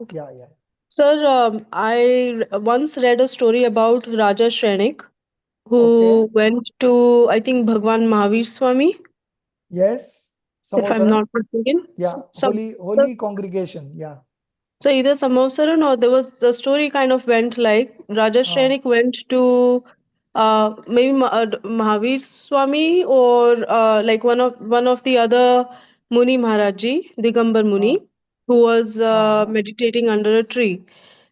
Okay. Yeah. Sir, I once read a story about Raja Shrenik who Okay. went to, I think, Bhagwan Mahavir Swami, Yes. if I'm Samosaran. not mistaken. Yeah. Some, Holy congregation. Yeah. So either Samavsaran or there was the story kind of went like Raja Shrenik went to maybe Mahavir Swami or like one of the other Muni Maharaji, Digambar Muni, who was meditating under a tree.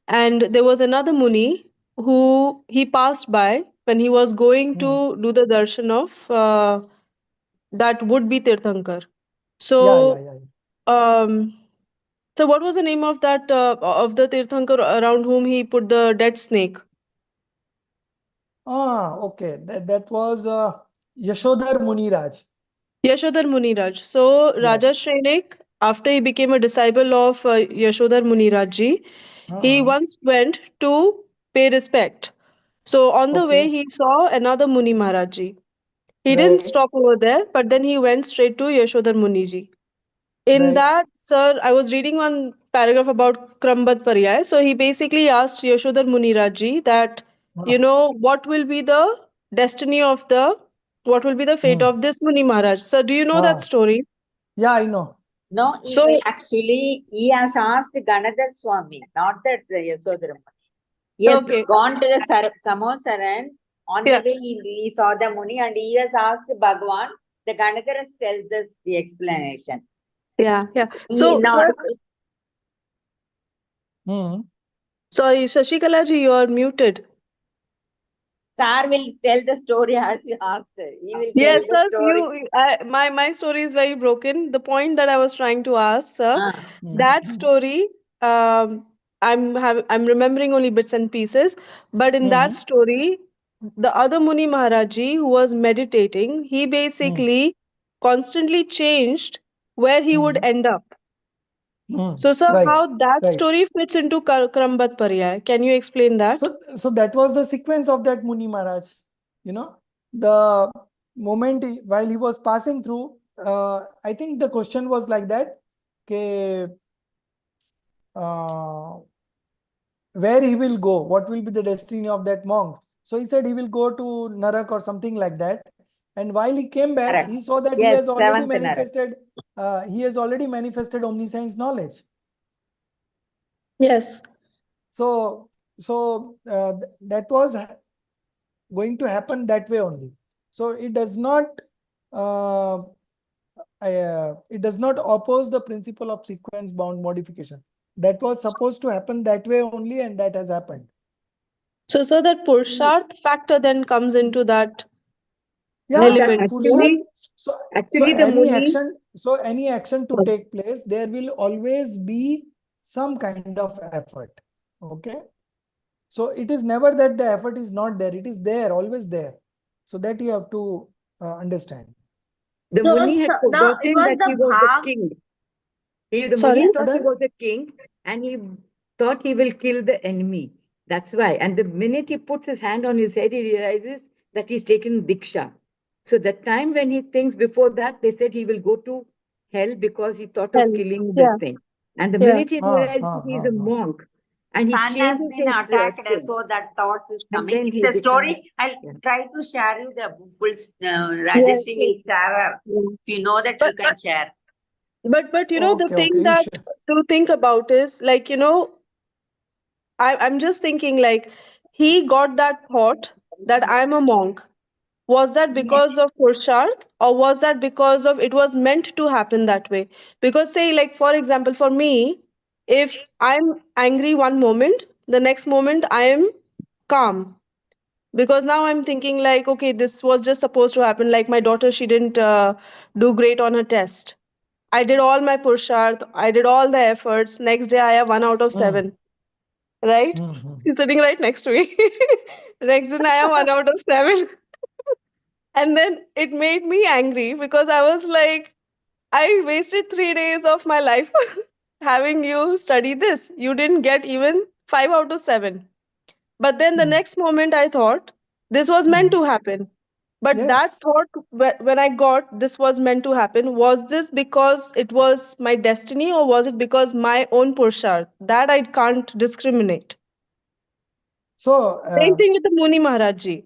And there was another Muni who he passed by when he was going to do the darshan of that would be Tirthankar. So um so what was the name of that of the Tirthankar around whom he put the dead snake? Okay. That was Yashodhar Muniraj. Yashodhar Muniraj. So Raja Yes. Shrenik, after he became a disciple of Yashodhar Muniraj ji, he once went to pay respect. So on the way, Okay. he saw another Muni Maharaj ji. He didn't Right. stop over there, but then he went straight to Yashodhar Muni ji. In Right. that, sir, I was reading one paragraph about Krambad Paryay. So he basically asked Yashodhar Muniraj ji that, what will be the destiny of what will be the fate of this Muni Maharaj? So do you know that story? Yeah, I know. No, So, actually, he has asked Ganadhar Swami, not that Yasodhara Muni. He has okay. gone to the Samotsaran. On Yeah. the way, he saw the Muni and he has asked Bhagwan. The Ganadhar tells us the explanation. Yeah, yeah. He So, not, sorry, Shashikala ji, you are muted. Sir will tell the story as you asked. He will tell Yes, the sir. story. My story is very broken. The point that I was trying to ask, sir, that story, I'm remembering only bits and pieces. But in that story, the other Muni Maharaji who was meditating, he basically constantly changed where he would end up. So, sir, Right. how that Right. story fits into Krambat Paryay? Can you explain that? So that was the sequence of that Muni Maharaj. The moment while he was passing through, I think the question was like that, okay, where he will go, what will be the destiny of that monk. So he said he will go to Narak or something like that. And while he came back, Correct. he saw that he Yes, has already seventh Narak. manifested omniscience knowledge. Yes. So that was going to happen that way only. So it does not oppose the principle of sequence bound modification. That was supposed to happen that way only, and that has happened. So that Purusharth factor then comes into that Yeah, element. actually any action to take place, there will always be some kind of effort. Okay. So it is never that the effort is not there. It is there, always there. So that you have to understand. The Muni had forgotten that he was a king. The Muni thought he was a king and he thought he will kill the enemy. That's why. And the minute he puts his hand on his head, he realizes that he's taken Diksha. So the time when he thinks before that, they said he will go to hell because he thought of killing the thing. And the minute he realizes he's a monk and he Sun has changes been his attacked, so that thought is coming. It's a story. I'll try to share you the full. Rajesh will share. If you know that, you can share. But the thing that to think about is like, I'm just thinking like he got that thought that I'm a monk. Was that because of Purusharth or was that because of it was meant to happen that way? Because say like for example, for me, if I'm angry one moment, the next moment I am calm. Because now I'm thinking like, okay, this was just supposed to happen. Like my daughter, she didn't do great on her test. I did all my Purusharth, I did all the efforts. Next day, I have 1 out of 7. Right? She's sitting right next to me. Next day, I have 1 out of 7. And then it made me angry because I was like, I wasted 3 days of my life having you study this. You didn't get even 5 out of 7. But then the next moment, I thought this was meant to happen. But that thought, when I got this was meant to happen, was this because it was my destiny or was it because my own Purusharth? That I can't discriminate. So Same thing with the Muni Maharaj ji.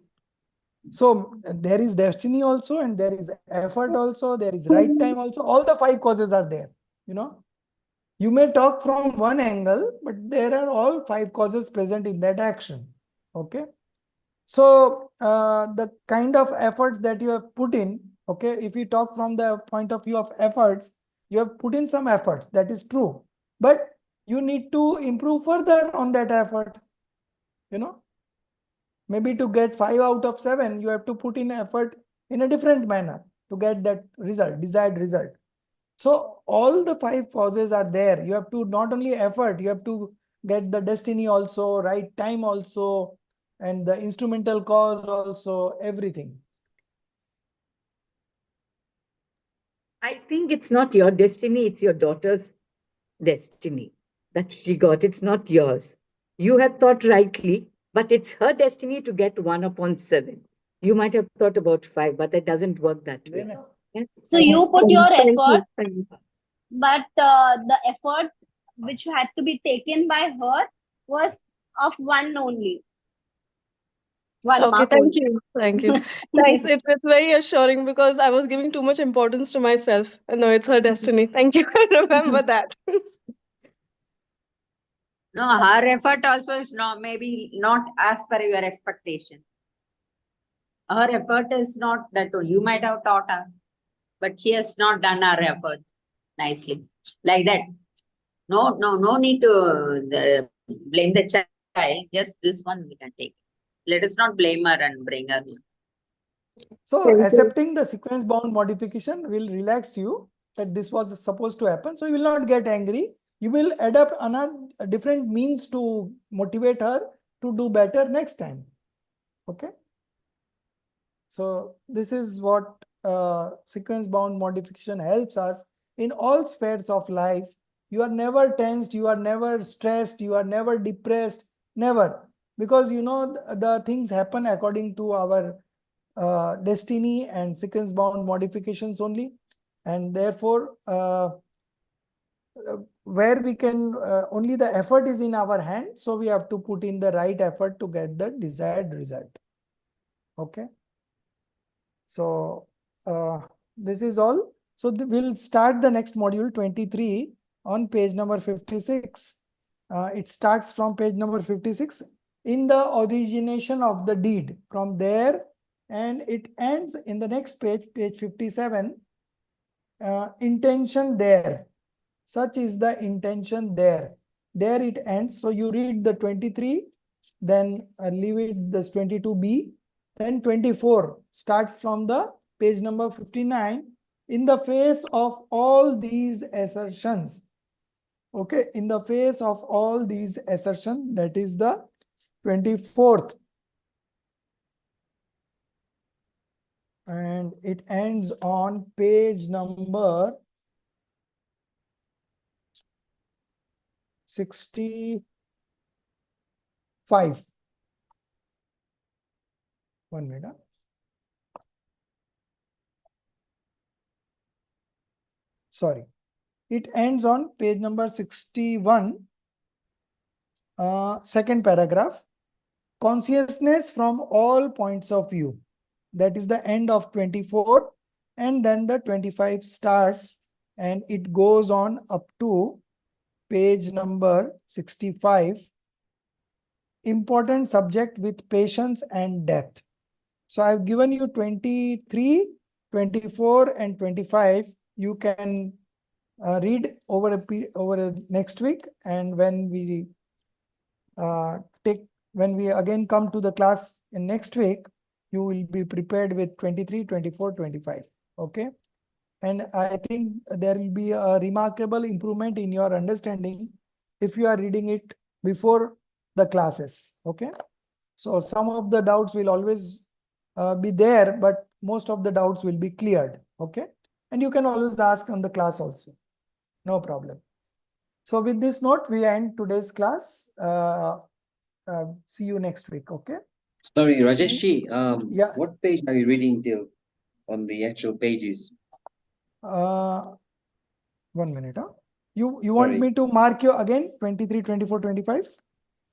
So there is destiny also, and there is effort also, there is right time also. All the 5 causes are there, You may talk from one angle, but there are all 5 causes present in that action. Okay. So the kind of efforts that you have put in, okay, if you talk from the point of view of efforts, you have put in some efforts, that is true. But you need to improve further on that effort. You know, maybe to get 5 out of 7, you have to put in effort in a different manner to get that result, desired result. So all the 5 causes are there. You have to not only effort, you have to get the destiny also, right time also, and the instrumental cause also, everything. I think it's not your destiny, it's your daughter's destiny that she got. It's not yours. You have thought rightly, but it's her destiny to get 1 upon 7. You might have thought about 5, but it doesn't work that way. Yeah? So you put your Thank you. effort, Thank you. but the effort which had to be taken by her was of 1 only. 1 Okay, mark thank only. you. Thank you. Thanks. It's very assuring because I was giving too much importance to myself. And no, it's her destiny. Thank you. Remember that. No, her effort also is not, maybe not as per your expectation. Her effort is not that you might have taught her, but she has not done her effort nicely. Like that. No need to blame the child. Just this one we can take. Let us not blame her and bring her here. So Thank you. accepting the sequence bound modification will relax you that this was supposed to happen. So you will not get angry. You will adapt a different means to motivate her to do better next time. Okay. So this is what sequence bound modification helps us in all spheres of life. You are never tensed, you are never stressed, you are never depressed, never. Because you know the things happen according to our destiny and sequence bound modifications only. And therefore, where we can only the effort is in our hand. So we have to put in the right effort to get the desired result. Okay. So this is all. So we'll start the next module 23 on page number 56. It starts from page number 56 in the origination of the deed. From there, and it ends in the next page, page 57. Intention there. Such is the intention there. There it ends. So you read the 23, then leave it this 22b. Then 24 starts from the page number 59. In the face of all these assertions, okay, in the face of all these assertions, that is the 24th. And it ends on page number 65. 1 minute. Sorry. It ends on page number 61, second paragraph. Consciousness from all points of view. That is the end of 24. And then the 25 starts and it goes on up to page number 65. Important subject with patience and depth. So I've given you 23, 24 and 25. You can read over next week, and when we again come to the class in next week, you will be prepared with 23, 24, 25. Okay. And I think there will be a remarkable improvement in your understanding if you are reading it before the classes. Okay. So some of the doubts will always be there, but most of the doubts will be cleared. Okay. And you can always ask on the class also. No problem. So with this note, we end today's class. See you next week. Okay. Sorry, Rajeshji, yeah. What page are you reading till on the actual pages? 1 minute. Huh? You want Sorry. me to mark you again 23, 24, 25?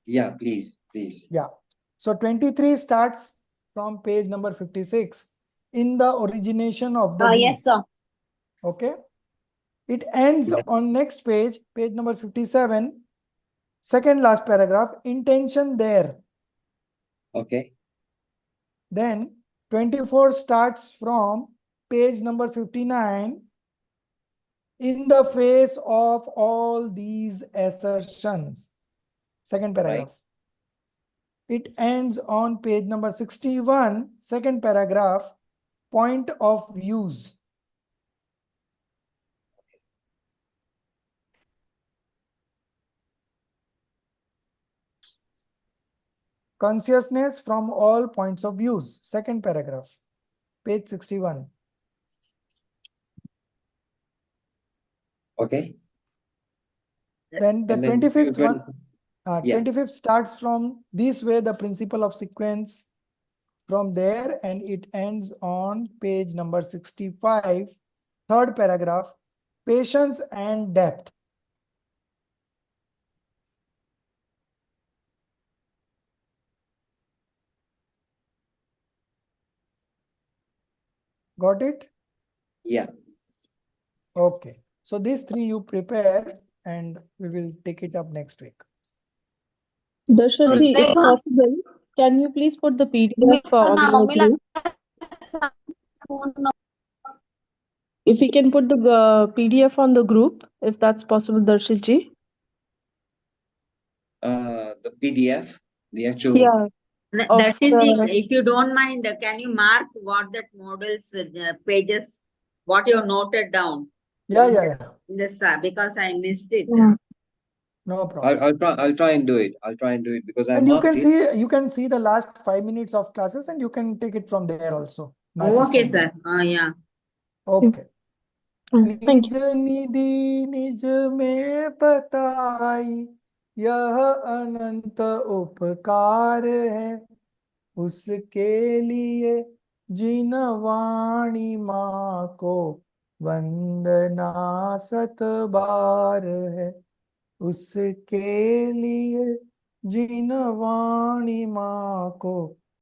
Yeah, please. Yeah. So 23 starts from page number 56 in the origination of the deed. Yes, sir. Okay. It ends Yeah. on next page, page number 57, second last paragraph, intention there. Okay. Then 24 starts from page number 59. In the face of all these assertions, second paragraph. It ends on page number 61, second paragraph, point of views. Consciousness from all points of views, second paragraph, page 61. Okay. Then the And then 25th when- one, 25th starts from this way, the principle of sequence from there, and it ends on page number 65, third paragraph, patience and depth. Got it? Yeah. Okay. So these three you prepare and we will take it up next week. Darshanji, if possible, can you please put the PDF on the group? If we can put the PDF on the group, if that's possible, Darshanji. The PDF, the actual. Yeah. That is the, if you don't mind, can you mark what that model's pages, what you noted down? Yeah. This, because I missed it. Yeah. No problem. I'll try and do it. I'll try and do it because I And marked it. you can see the last 5 minutes of classes and you can take it from there also. Okay, sir. Yeah. Okay. Thank you. निज निधि निज में बताई यह अनंत उपकार है उसके लिए जिन वाणी माँ को वंदना सत बार है उसके लिए जिन वाणी माँ को